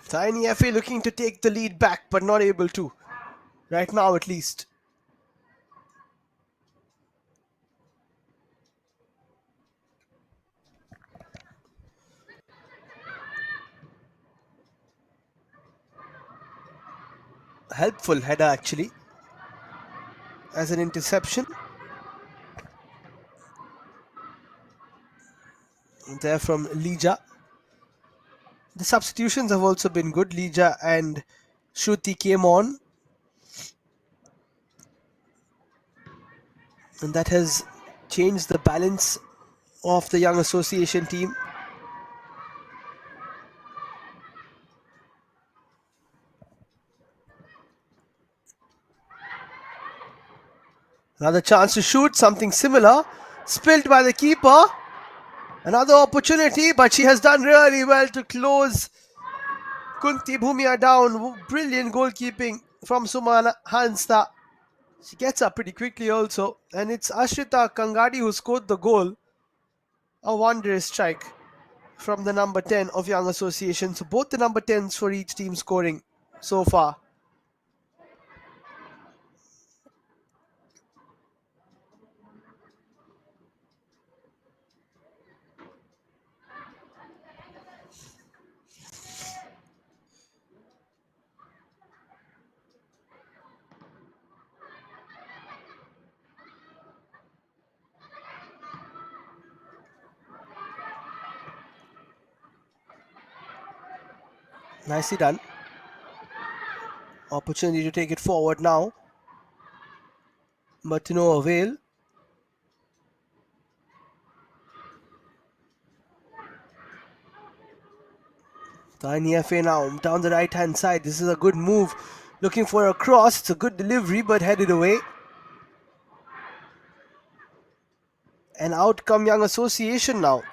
Tiny FA looking to take the lead back, but not able to. Right now at least. Helpful header actually. As an interception. There from Lija. The substitutions have also been good. Lija and Shruti came on. And that has changed the balance of the Young Association team. Another chance to shoot, something similar. Spilled by the keeper. Another opportunity, but she has done really well to close Kunti Bhumia down. Brilliant goalkeeping from Sumana Hansta. She gets up pretty quickly also. And it's Ashrita Kangadi who scored the goal. A wondrous strike from the number 10 of Young Association. So both the number 10s for each team scoring so far. Nicely done. Opportunity to take it forward now. But to no avail. Tiny FA now down the right hand side. This is a good move. Looking for a cross. It's a good delivery but headed away. And out come Young Association now.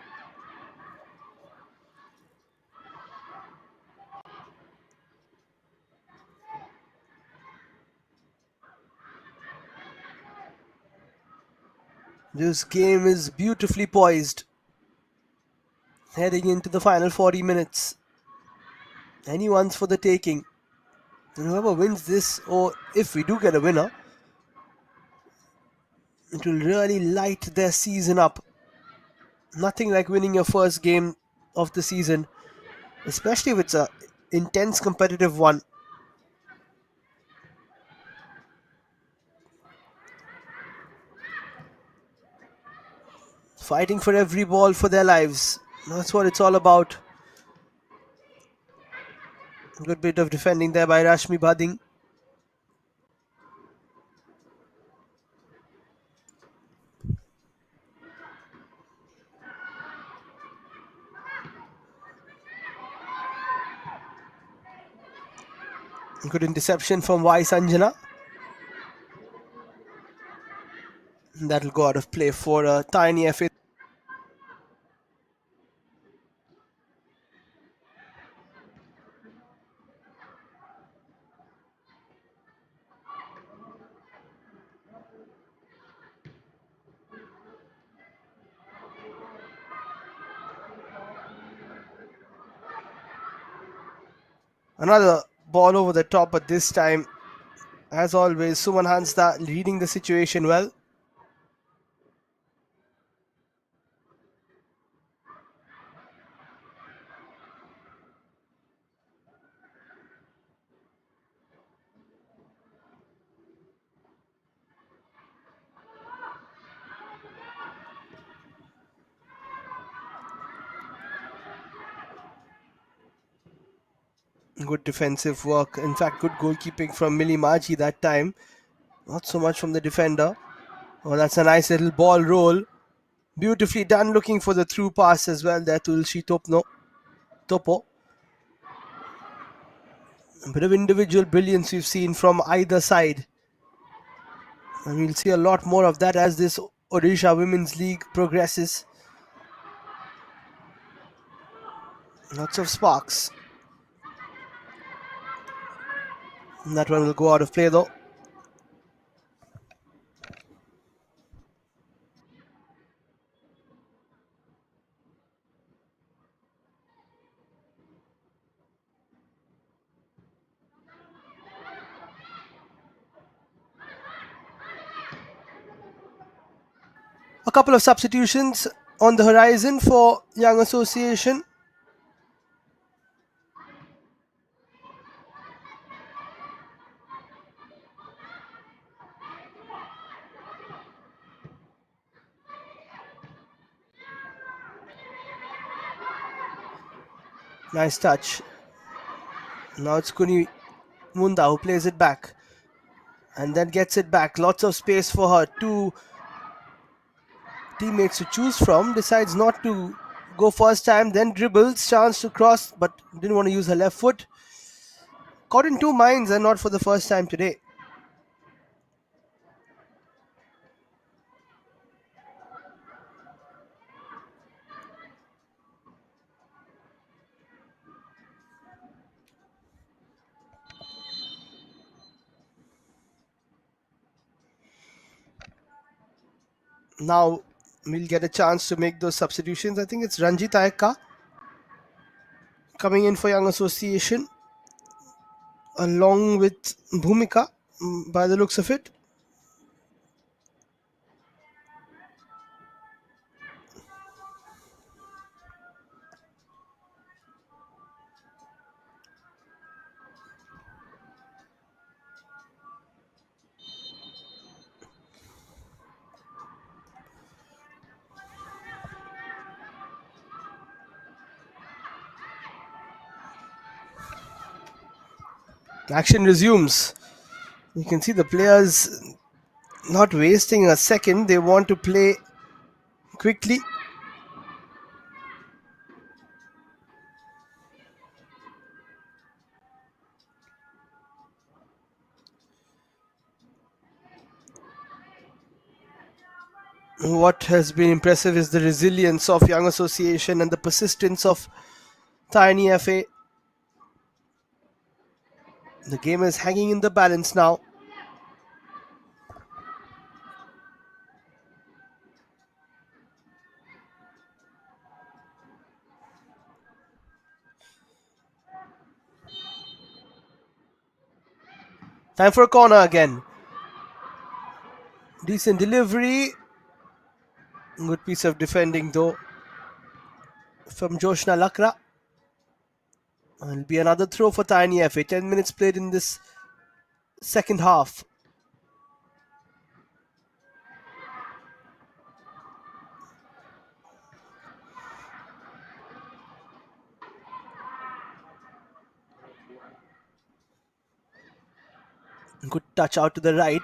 This game is beautifully poised. Heading into the final 40 minutes. Anyone's for the taking. And whoever wins this, or if we do get a winner, it will really light their season up. Nothing like winning your first game of the season, especially if it's a intense competitive one. Fighting for every ball for their lives. That's what it's all about. Good bit of defending there by Rashmi Bading. Good interception from Y Sanjana. That'll go out of play for a Tiny FA. Another ball over the top, but this time, as always, Suman Hansta leading the situation well. Good defensive work. In fact, good goalkeeping from Millie Maji that time. Not so much from the defender. Oh, that's a nice little ball roll. Beautifully done, looking for the through pass as well there to Ulshi Topo. A bit of individual brilliance we've seen from either side. And we'll see a lot more of that as this Odisha Women's League progresses. Lots of sparks. And that one will go out of play though. A couple of substitutions on the horizon for Young Association. Nice touch. Now it's Munda who plays it back. And then gets it back. Lots of space for her. Two teammates to choose from. Decides not to go first time. Then dribbles. Chance to cross. But didn't want to use her left foot. Caught in two minds and not for the first time today. Now we'll get a chance to make those substitutions. I think it's Ranjit Ayaka coming in for Young Association along with Bhumika by the looks of it. Action resumes. You can see the players not wasting a second. They want to play quickly. What has been impressive is the resilience of Young Association and the persistence of Tiny FA. The game is hanging in the balance now. Time for a corner again. Decent delivery. Good piece of defending though from Joshna Lakra. It'll be another throw for Tiny FA. 10 minutes played in this second half. Good touch out to the right.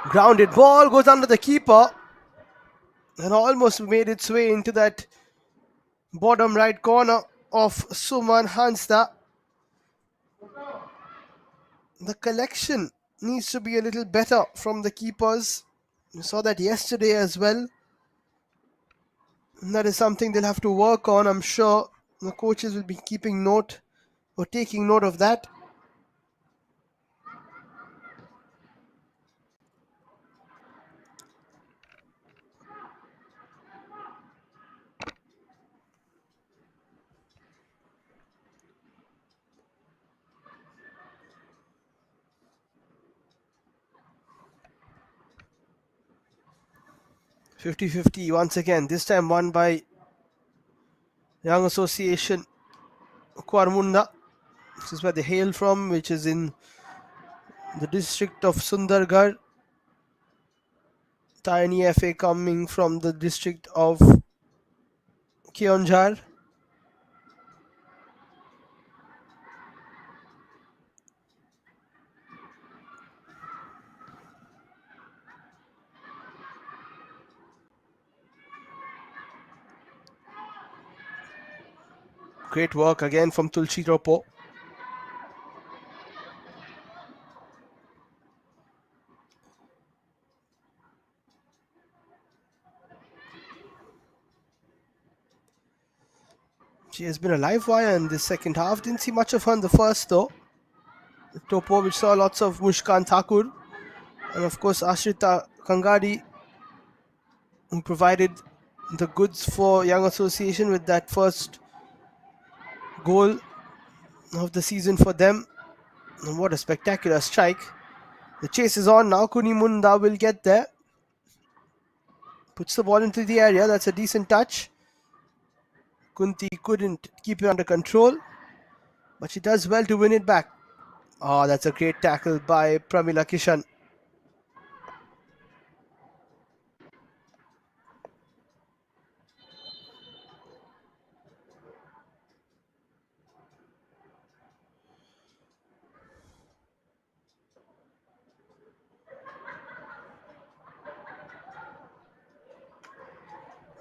Grounded ball goes under the keeper and almost made its way into that bottom right corner of Suman Hansda. The collection needs to be a little better from the keepers. You saw that yesterday as well. And that is something they'll have to work on. I'm sure the coaches will be keeping note or taking note of that. (50-50) once again. This time won by Young Association Kuarmunda. This is where they hail from, which is in the district of SUNDARGARH. Tiny FA coming from the district of KEONJHAR. Great work again from Tulsi Ropo. She has been a live wire in this second half. Didn't see much of her in the first though. Topo, which saw lots of Mushkan Thakur, and of course Ashrita Kangadi, who provided the goods for Young Association with that first goal of the season for them. And what a spectacular strike. The chase is on now. Kunimunda will get there. Puts the ball into the area. That's a decent touch. Kunti couldn't keep it under control, but she does well to win it back. Oh, that's a great tackle by Pramila Kishan.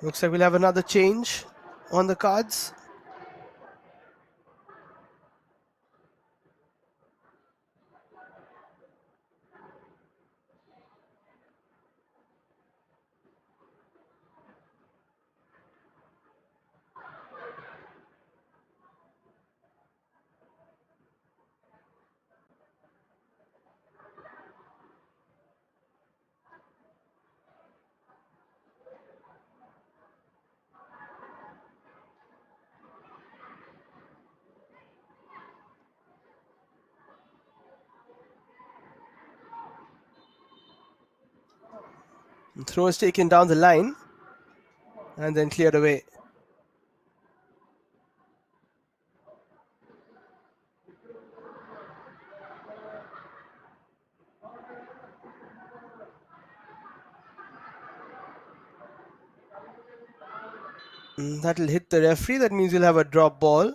Looks like we'll have another change on the cards. And throw is taken down the line and then cleared away. That'll hit the referee. That means we'll have a drop ball.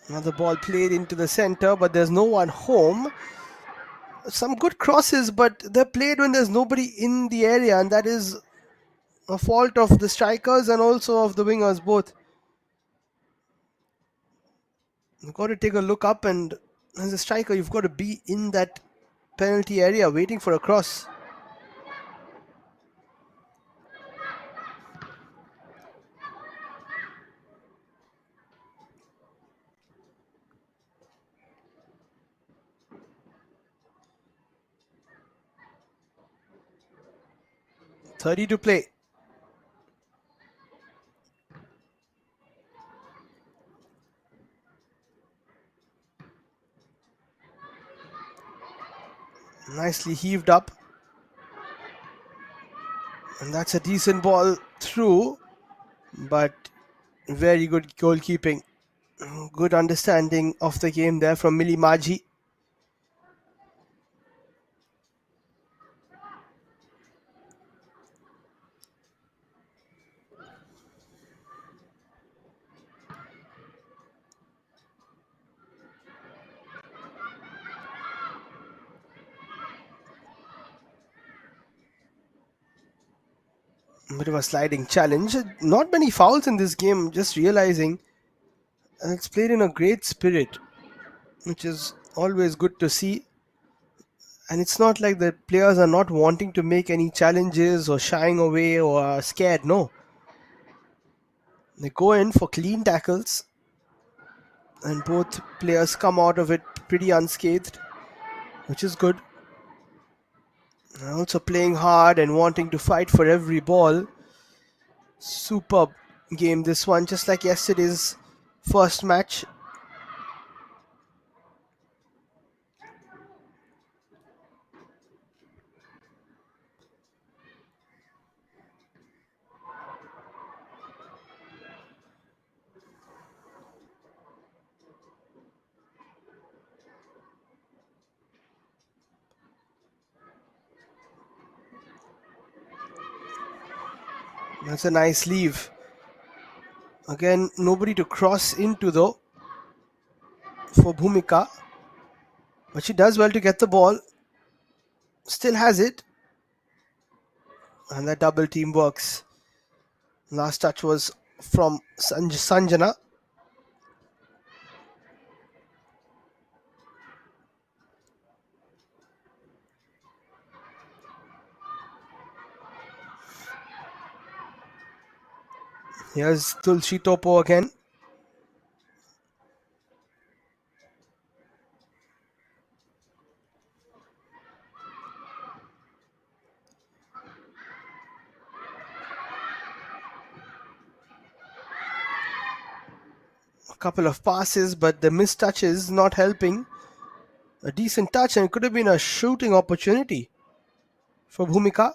Another ball played into the center, but there's no one home. Some good crosses, but they're played when there's nobody in the area, and that is a fault of the strikers and also of the wingers both. You've got to take a look up, and as a striker, you've got to be in that penalty area waiting for a cross. .30 to play. Nicely heaved up. And that's a decent ball through, but very good goalkeeping. Good understanding of the game there from Mili Maji. Bit of a sliding challenge. Not many fouls in this game, just realizing. And it's played in a great spirit, which is always good to see. And it's not like the players are not wanting to make any challenges or shying away or are scared. No. They go in for clean tackles, and both players come out of it pretty unscathed, which is good. And also playing hard and wanting to fight for every ball. Superb game, this one, just like yesterday's first match. That's a nice leave. Again, nobody to cross into though for Bhumika. But she does well to get the ball. Still has it. And that double team works. Last touch was from Sanjana. Here's Tulsi Topo again. A couple of passes, but the missed touches not helping. A decent touch, and it could have been a shooting opportunity for Bhumika.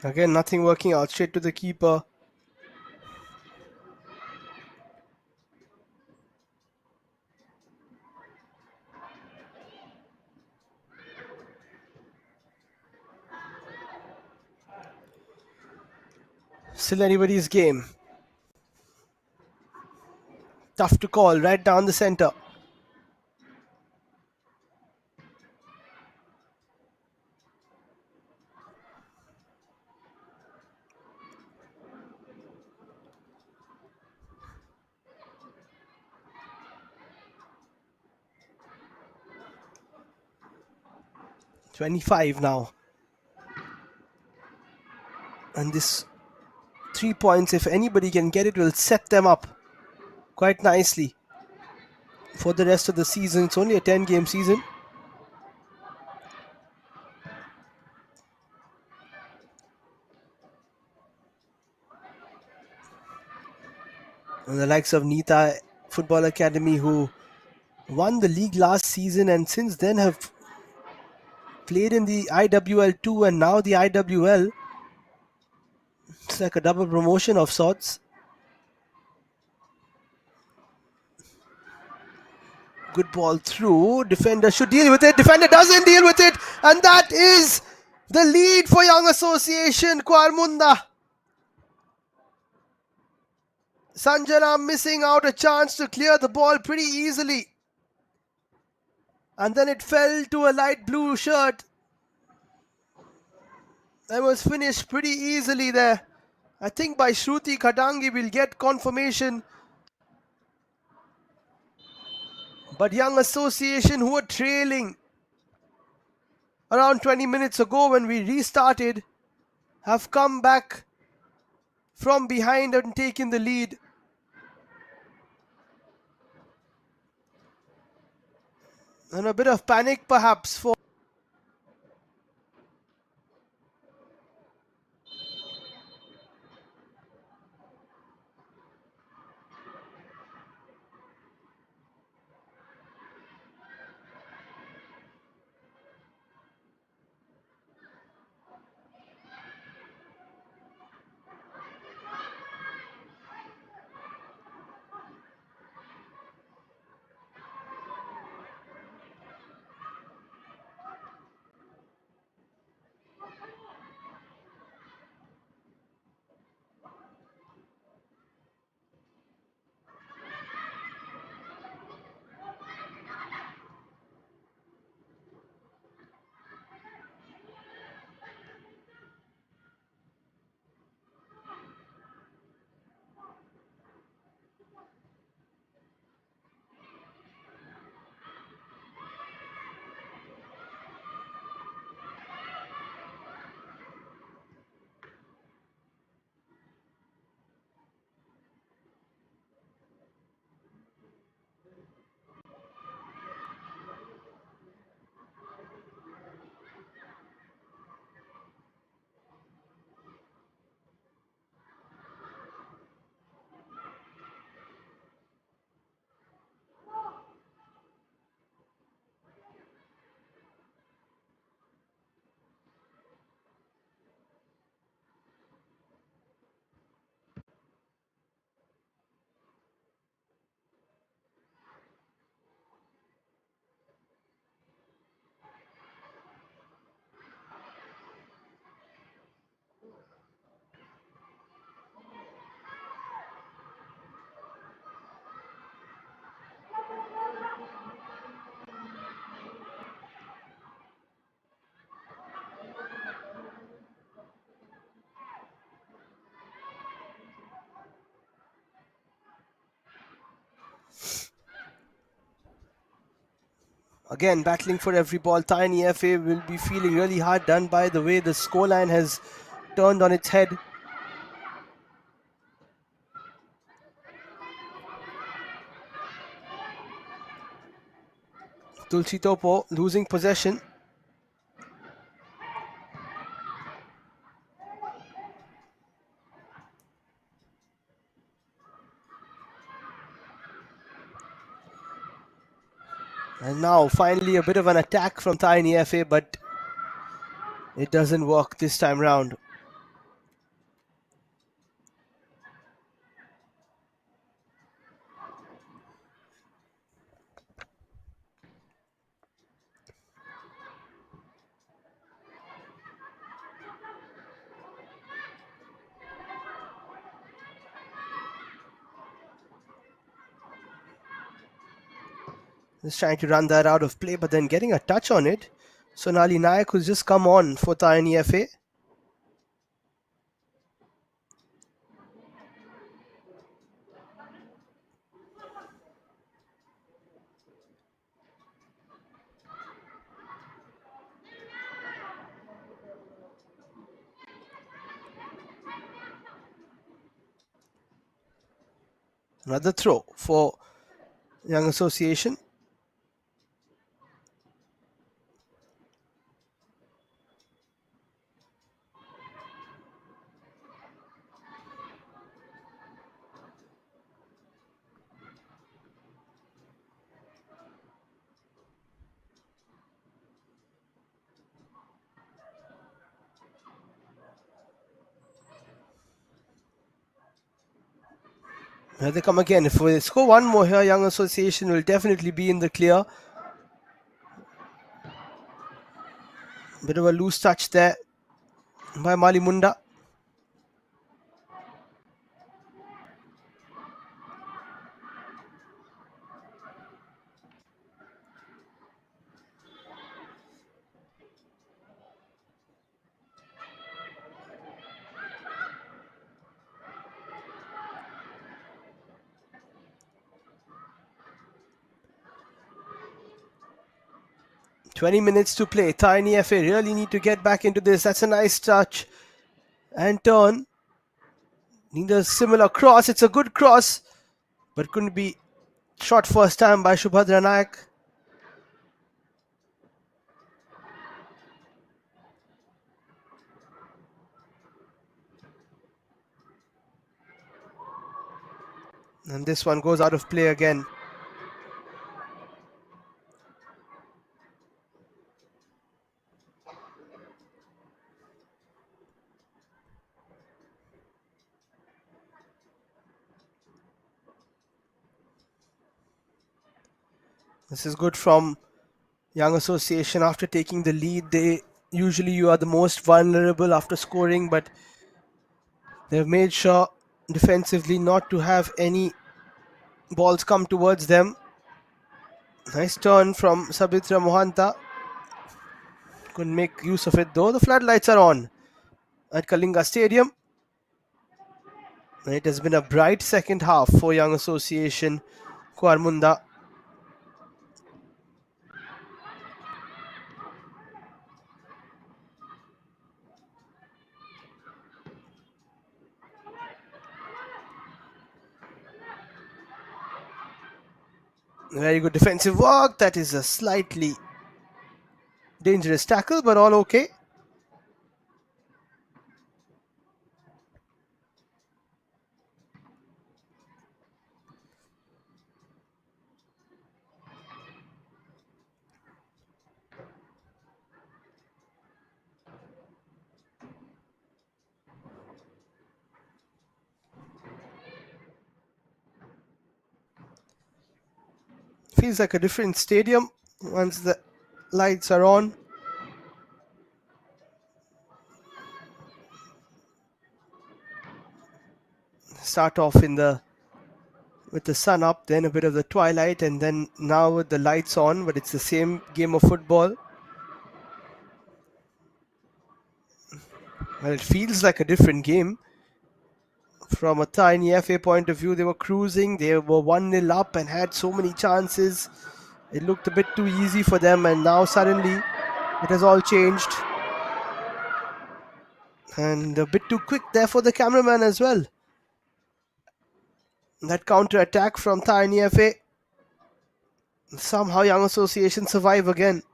Again, nothing working out. Straight to the keeper. Still anybody's game. Tough to call. Right down the center. .25 now. And this 3 points, if anybody can get it, will set them up quite nicely for the rest of the season. It's only a 10-game season. And the likes of Nita Football Academy, who won the league last season and since then have played in the IWL 2 and now the IWL. It's like a double promotion of sorts. Good ball through. Defender should deal with it. Defender doesn't deal with it. And that is the lead for Young Association Kuarmunda. Sanjana missing out a chance to clear the ball pretty easily. And then it fell to a light blue shirt. That was finished pretty easily there. I think by Shruti Khadangi we'll get confirmation. But Young Association, who were trailing around 20 minutes ago when we restarted, have come back from behind and taken the lead. And a bit of panic perhaps for Again, battling for every ball. Tiny FA will be feeling really hard done by the way the scoreline has turned on its head. Tulsi Topo losing possession. And now finally a bit of an attack from Tiny FA, but it doesn't work this time round. Just trying to run that out of play, but then getting a touch on it. Sonali Nayak, who's just come on for Tiny FA. Another throw for Young Association. Here they come again. If we score one more here, Young Association will definitely be in the clear. Bit of a loose touch there by Malimunda. "20 minutes to play. Tiny FA really need to get back into this. That's a nice touch and turn. Need a similar cross. It's a good cross, but couldn't be shot first time by Shubhadra Nayak. And this one goes out of play again. This is good from Young Association. After taking the lead, you are the most vulnerable after scoring, but they've made sure defensively not to have any balls come towards them. Nice turn from Sabitra Mohanta. Couldn't make use of it though. The floodlights are on at Kalinga Stadium. It has been a bright second half for Young Association Kuarmunda. Very good defensive work. That is a slightly dangerous tackle, but all okay. Feels like a different stadium once the lights are on. Start off with the sun up, then a bit of the twilight, and then now with the lights on, but it's the same game of football. Well, it feels like a different game. From a Tiny FA point of view, they were cruising. They were 1-0 up and had so many chances. It looked a bit too easy for them, and now suddenly it has all changed. And a bit too quick there for the cameraman as well. That counter attack from TARINI FA. Somehow Young Association survive again.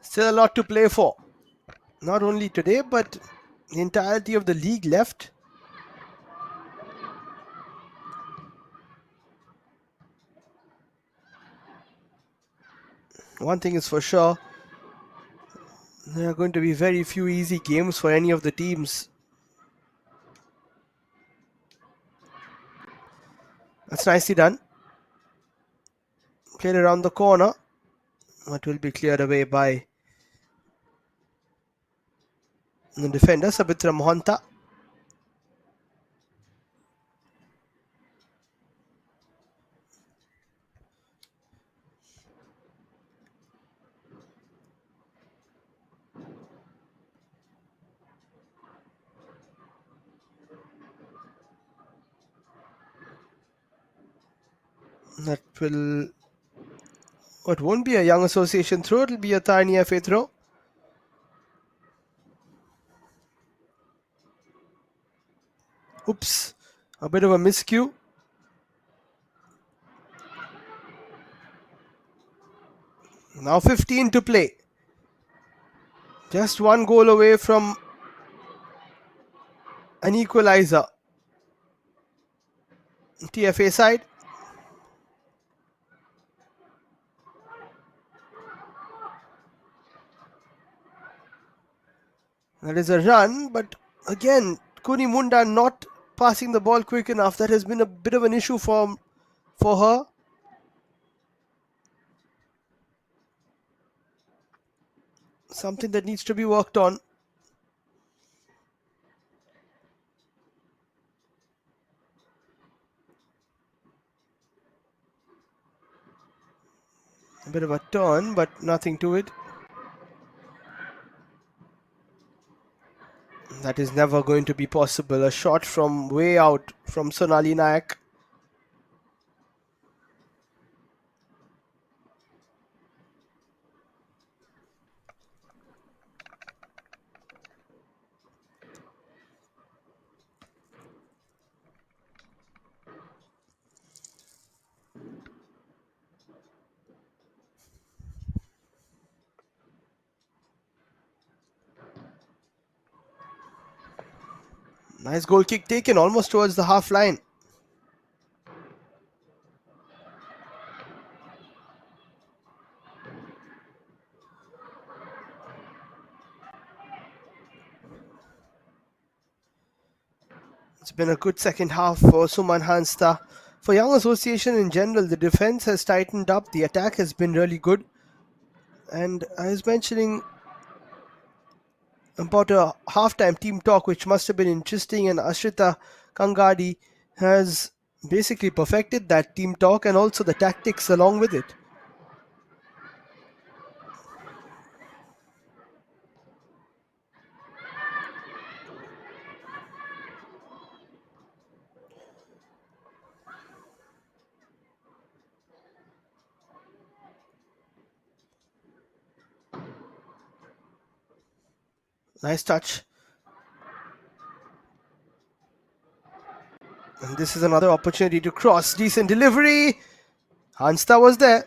Still a lot to play for. Not only today, but the entirety of the league left. One thing is for sure, there are going to be very few easy games for any of the teams. That's nicely done. Played around the corner, but will be cleared away by the defender, Sabitra Mohanta. That will... It won't be a Young Association throw, it will be a TARINI FA throw. Oops, a bit of a miscue. Now 15 to play. Just one goal away from an equalizer. TFA side. That is a run, but again, Kuarmunda not passing the ball quick enough. That has been a bit of an issue for her. Something that needs to be worked on. A bit of a turn, but nothing to it. That is never going to be possible. A shot from way out from Sonali Nayak. Nice goal kick taken almost towards the half line. It's been a good second half for Suman Hansta. For Young Association in general, the defense has tightened up. The attack has been really good. And I was mentioning about a halftime team talk, which must have been interesting. And Ashrita Kangadi has basically perfected that team talk and also the tactics along with it. Nice touch. And this is another opportunity to cross. Decent delivery. Hansta was there.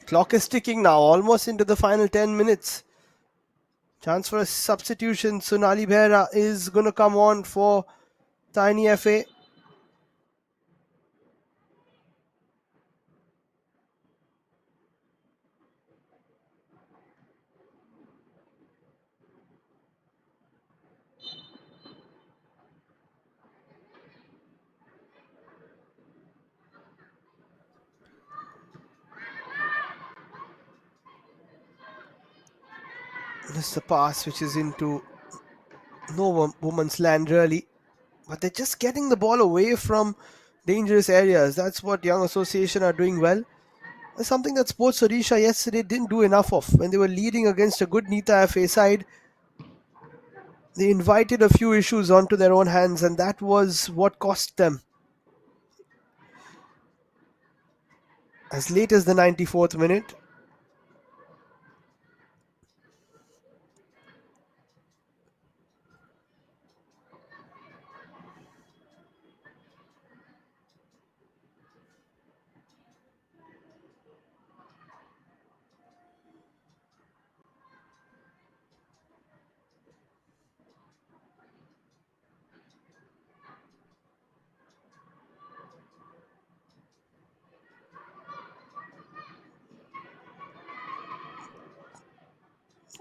Clock is ticking now, almost into the final 10 minutes. Chance for a substitution. Sonali Behra is going to come on for TARINI FA. This is a pass which is into no woman's land really, but they're just getting the ball away from dangerous areas. That's what Young Association are doing well. It's something that Sports Odisha yesterday didn't do enough of. When they were leading against a good Nita FA side, they invited a few issues onto their own hands, and that was what cost them. As late as the 94th minute,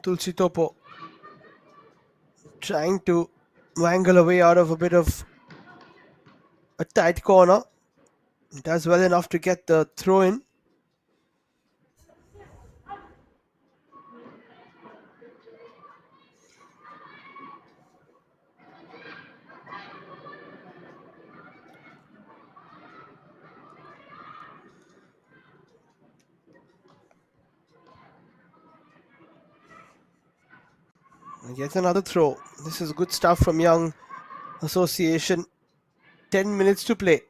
Tulsi Topo trying to wangle away out of a bit of a tight corner. Does well enough to get the throw in. Yet another throw. This is good stuff from Young Association. 10 minutes to play.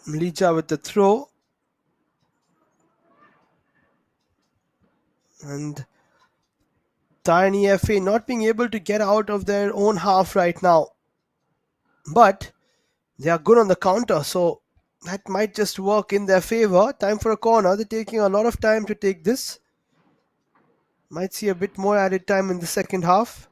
Mlija with the throw. And TARINI FA not being able to get out of their own half right now. But they are good on the counter, so that might just work in their favor. Time for a corner. They're taking a lot of time to take this. Might see a bit more added time in the second half.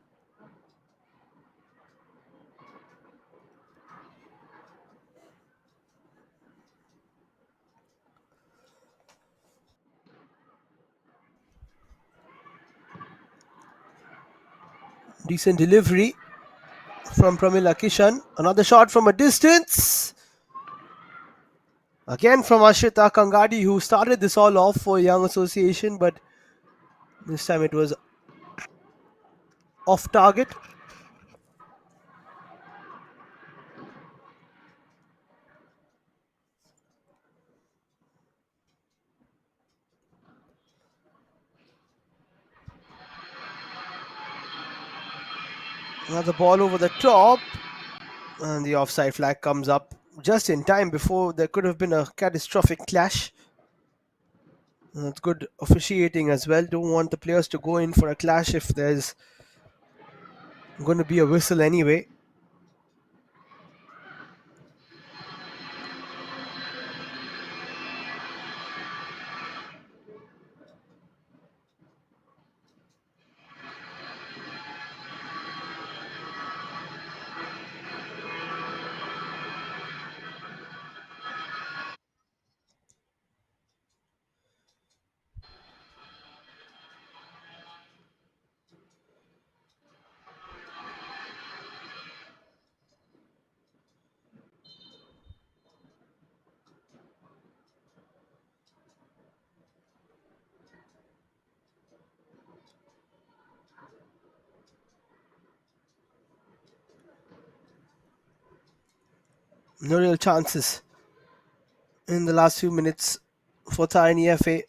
Decent delivery from Pramila Kishan. Another shot from a distance. Again from Ashrita Kangadi, who started this all off for Young Association, but this time it was off target. Another ball over the top. And the offside flag comes up just in time before there could have been a catastrophic clash. It's good officiating as well. Don't want the players to go in for a clash if there's going to be a whistle anyway. No real chances in the last few minutes for TARINI FA.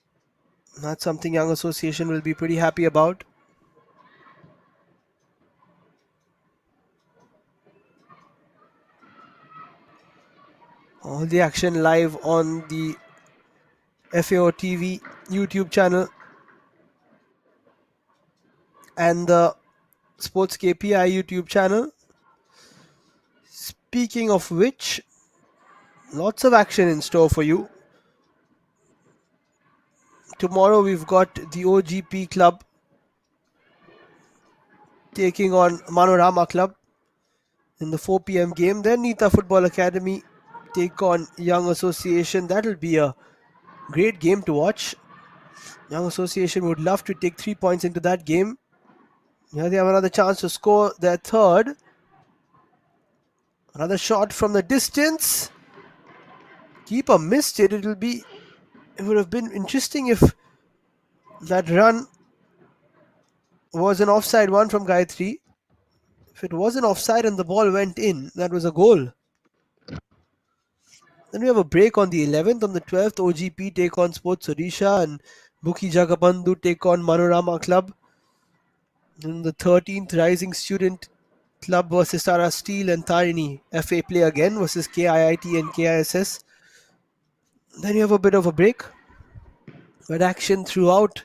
That's something Young Association will be pretty happy about. All the action live on the FAO TV YouTube channel and the Sports KPI YouTube channel. Speaking of which, lots of action in store for you. Tomorrow we've got the OGP club taking on Manorama club in the 4 p.m. game. Then Nita Football Academy take on Young Association. That'll be a great game to watch. Young Association would love to take 3 points into that game. Here they have another chance to score their third. Another shot from the distance. Keeper missed it. It would have been interesting if that run was an offside one from Gayatri. If it wasn't offside and the ball went in, that was a goal. Then we have a break on the 11th. On the 12th, OGP take on Sports Odisha and Bukhi Jagabandhu take on Manorama Club. On the 13th, Rising Student Club versus Tara Steel and Tarini FA play again versus KIIT and KISS. Then you have a bit of a break. But action throughout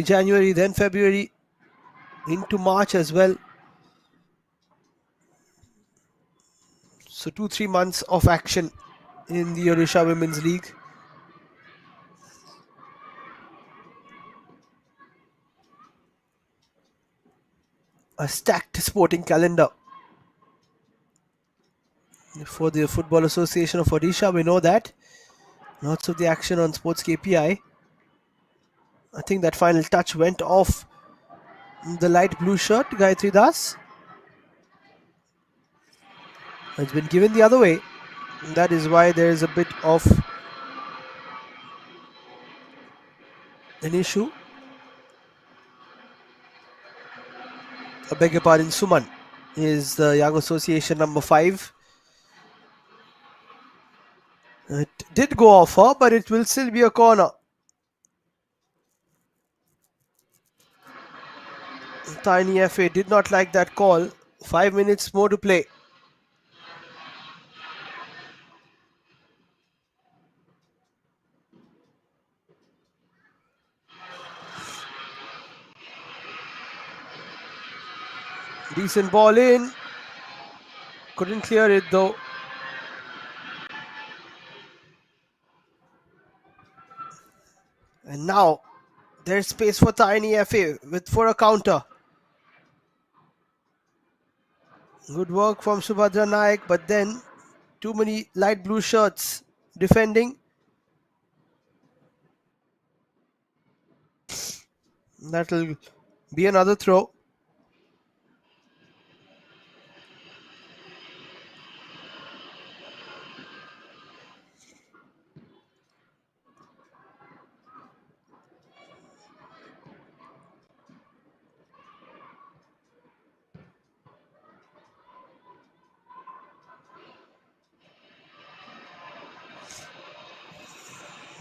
January, then February, into March as well. So 2-3 months of action in the Odisha Women's League. A stacked sporting calendar for the Football Association of Odisha. We know that. Lots of the action on Sports KPI. I think that final touch went off the light blue shirt, Gayatri Das. It's been given the other way. That is why there is a bit of an issue. I beg your pardon, Suman is the Young Association number 5. It did go off her, but it will still be a corner. Tiny FA did not like that call. 5 minutes more to play. Decent ball in. Couldn't clear it though. And now there's space for Tiny FA for a counter. Good work from Subhadra Naik, but then too many light blue shirts defending. That'll be another throw.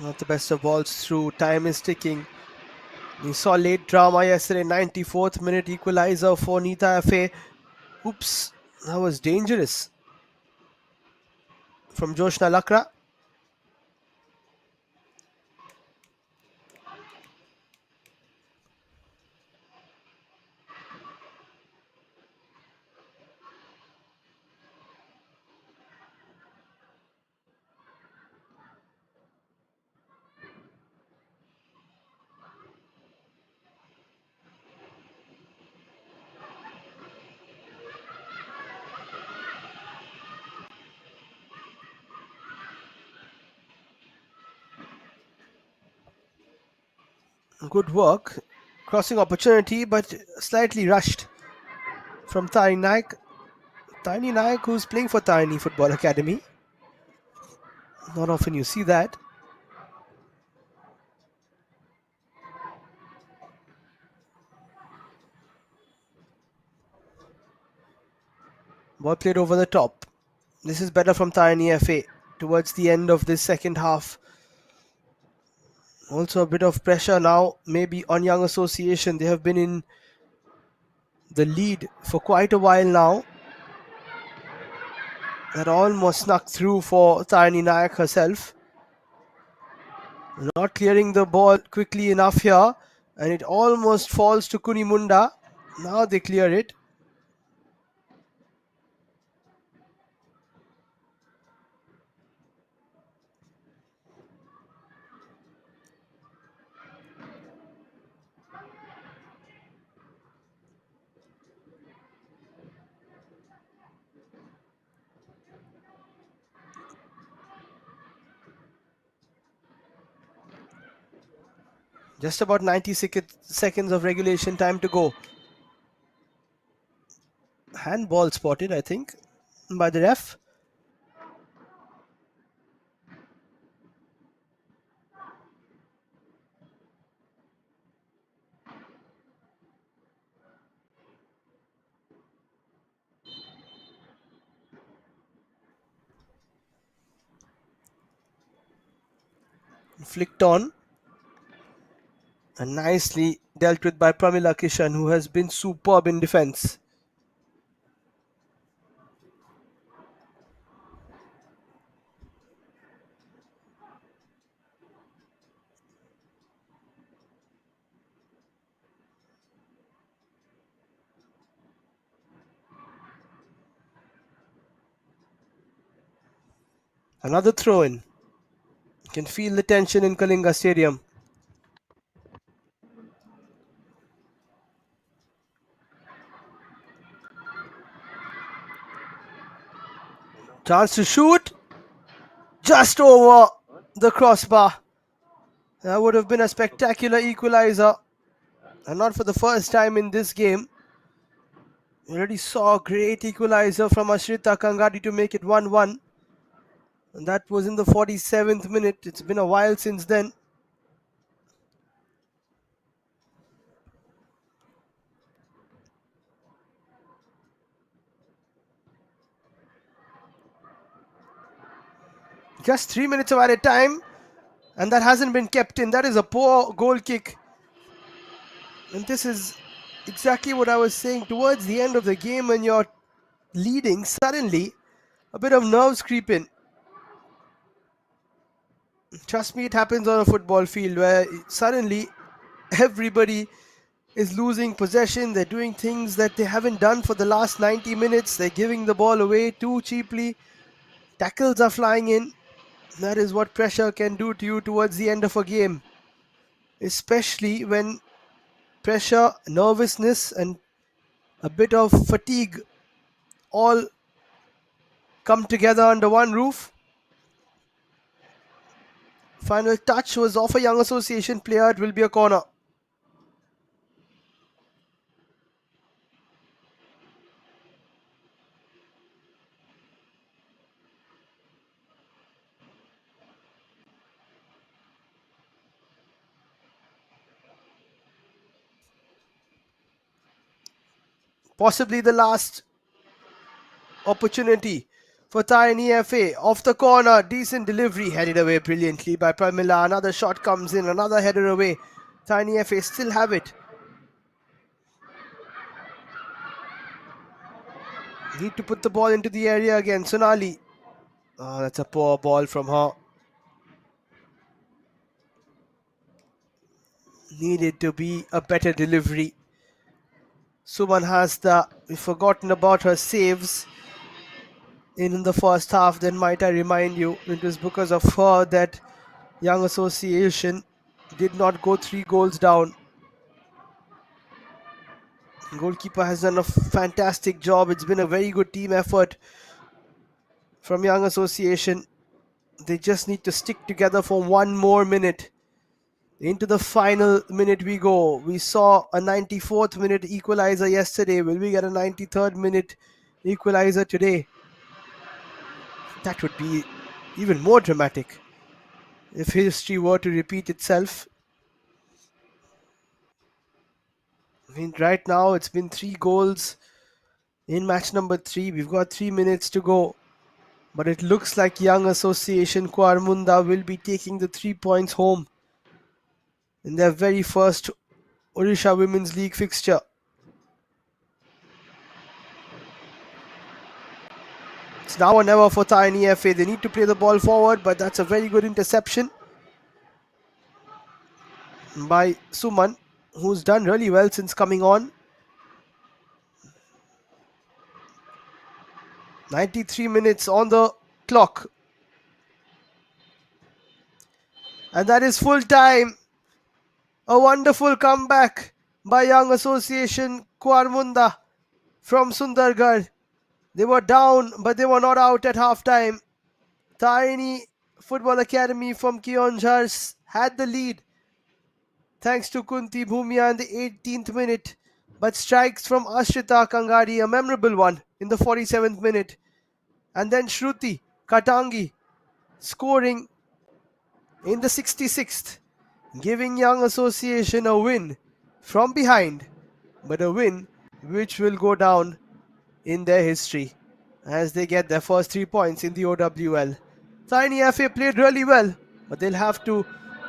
Not the best of balls through. Time is ticking. We saw late drama yesterday. 94th minute equalizer for Nita FA. Oops, that was dangerous from Joshna Lakra. Good work. Crossing opportunity, but slightly rushed from Tiny Naik. Tiny Naik, who's playing for Tarini Football Academy. Not often you see that. Ball played over the top. This is better from Tiny FA towards the end of this second half. Also a bit of pressure now, maybe on Young Association. They have been in the lead for quite a while now. That almost snuck through for Tiny Naik herself. Not clearing the ball quickly enough here, and it almost falls to Kunimunda. Now they clear it. Just about 90 seconds of regulation time to go. Handball spotted, I think, by the ref. Flicked on and nicely dealt with by Pramila Kishan, who has been superb in defense. Another throw in. You can feel the tension in Kalinga Stadium. Chance to shoot. Just over the crossbar. That would have been a spectacular equalizer. And not for the first time in this game. We already saw a great equalizer from Ashrita Kangadi to make it 1-1. And that was in the 47th minute. It's been a while since then. Just 3 minutes of added time. And that hasn't been kept in. That is a poor goal kick. And this is exactly what I was saying. Towards the end of the game, when you're leading, suddenly a bit of nerves creep in. Trust me, it happens on a football field where suddenly everybody is losing possession. They're doing things that they haven't done for the last 90 minutes. They're giving the ball away too cheaply. Tackles are flying in. That is what pressure can do to you towards the end of a game, especially when pressure, nervousness, and a bit of fatigue all come together under one roof. Final touch was off a Young Association player. It will be a corner. Possibly the last opportunity for TARINI FA. Off the corner, decent delivery, headed away brilliantly by Pramila. Another shot comes in, another header away. TARINI FA still have it. Need to put the ball into the area again. Sonali. Oh, that's a poor ball from her. Needed to be a better delivery. Suman has forgotten about her saves in the first half. Then might I remind you, it was because of her that Young Association did not go 3 goals down. Goalkeeper has done a fantastic job. It's been a very good team effort from Young Association. They just need to stick together for one more minute. Into the final minute we go. We saw a 94th minute equalizer yesterday. Will we get a 93rd minute equalizer today? That would be even more dramatic if history were to repeat itself. I mean, right now it's been 3 goals in match number 3. We've got 3 minutes to go. But it looks like Young Association Kuarmunda will be taking the 3 points home in their very first Odisha Women's League fixture. It's now or never for TARINI FA. They need to play the ball forward, but that's a very good interception by Suman, who's done really well since coming on. 93 minutes on the clock. And that is full time. A wonderful comeback by Young Association Kuarmunda from SUNDARGARH. They were down, but they were not out at halftime. TARINI Football Academy from KEONJHAR had the lead. thanks to Kunti Bhumia in the 18th minute, but strikes from Ashrita Kangadi, a memorable one, in the 47th minute. And then Shruti Katangi scoring in the 66th, giving Young Association a win from behind, but a win which will go down in their history as they get their first 3 points in the OWL. Tarini FA played really well, but they'll have to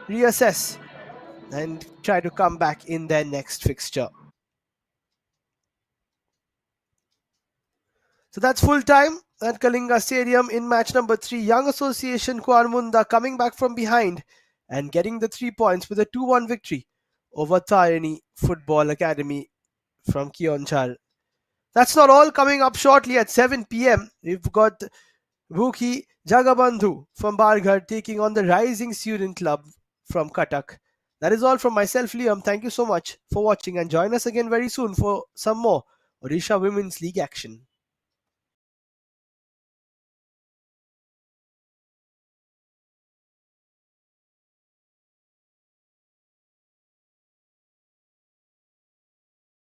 reassess and try to come back in their next fixture. So that's full time at Kalinga Stadium in match number 3. Young Association Kuarmunda coming back from behind and getting the 3 points with a 2-1 victory over TARINI Football Academy from KEONJHAR. That's not all. Coming up shortly at 7 p.m. We've got Bhuki Jagabandhu from Bargarh taking on the Rising Student Club from Cuttack. That is all from myself, Liam. Thank you so much for watching and join us again very soon for some more Odisha Women's League action.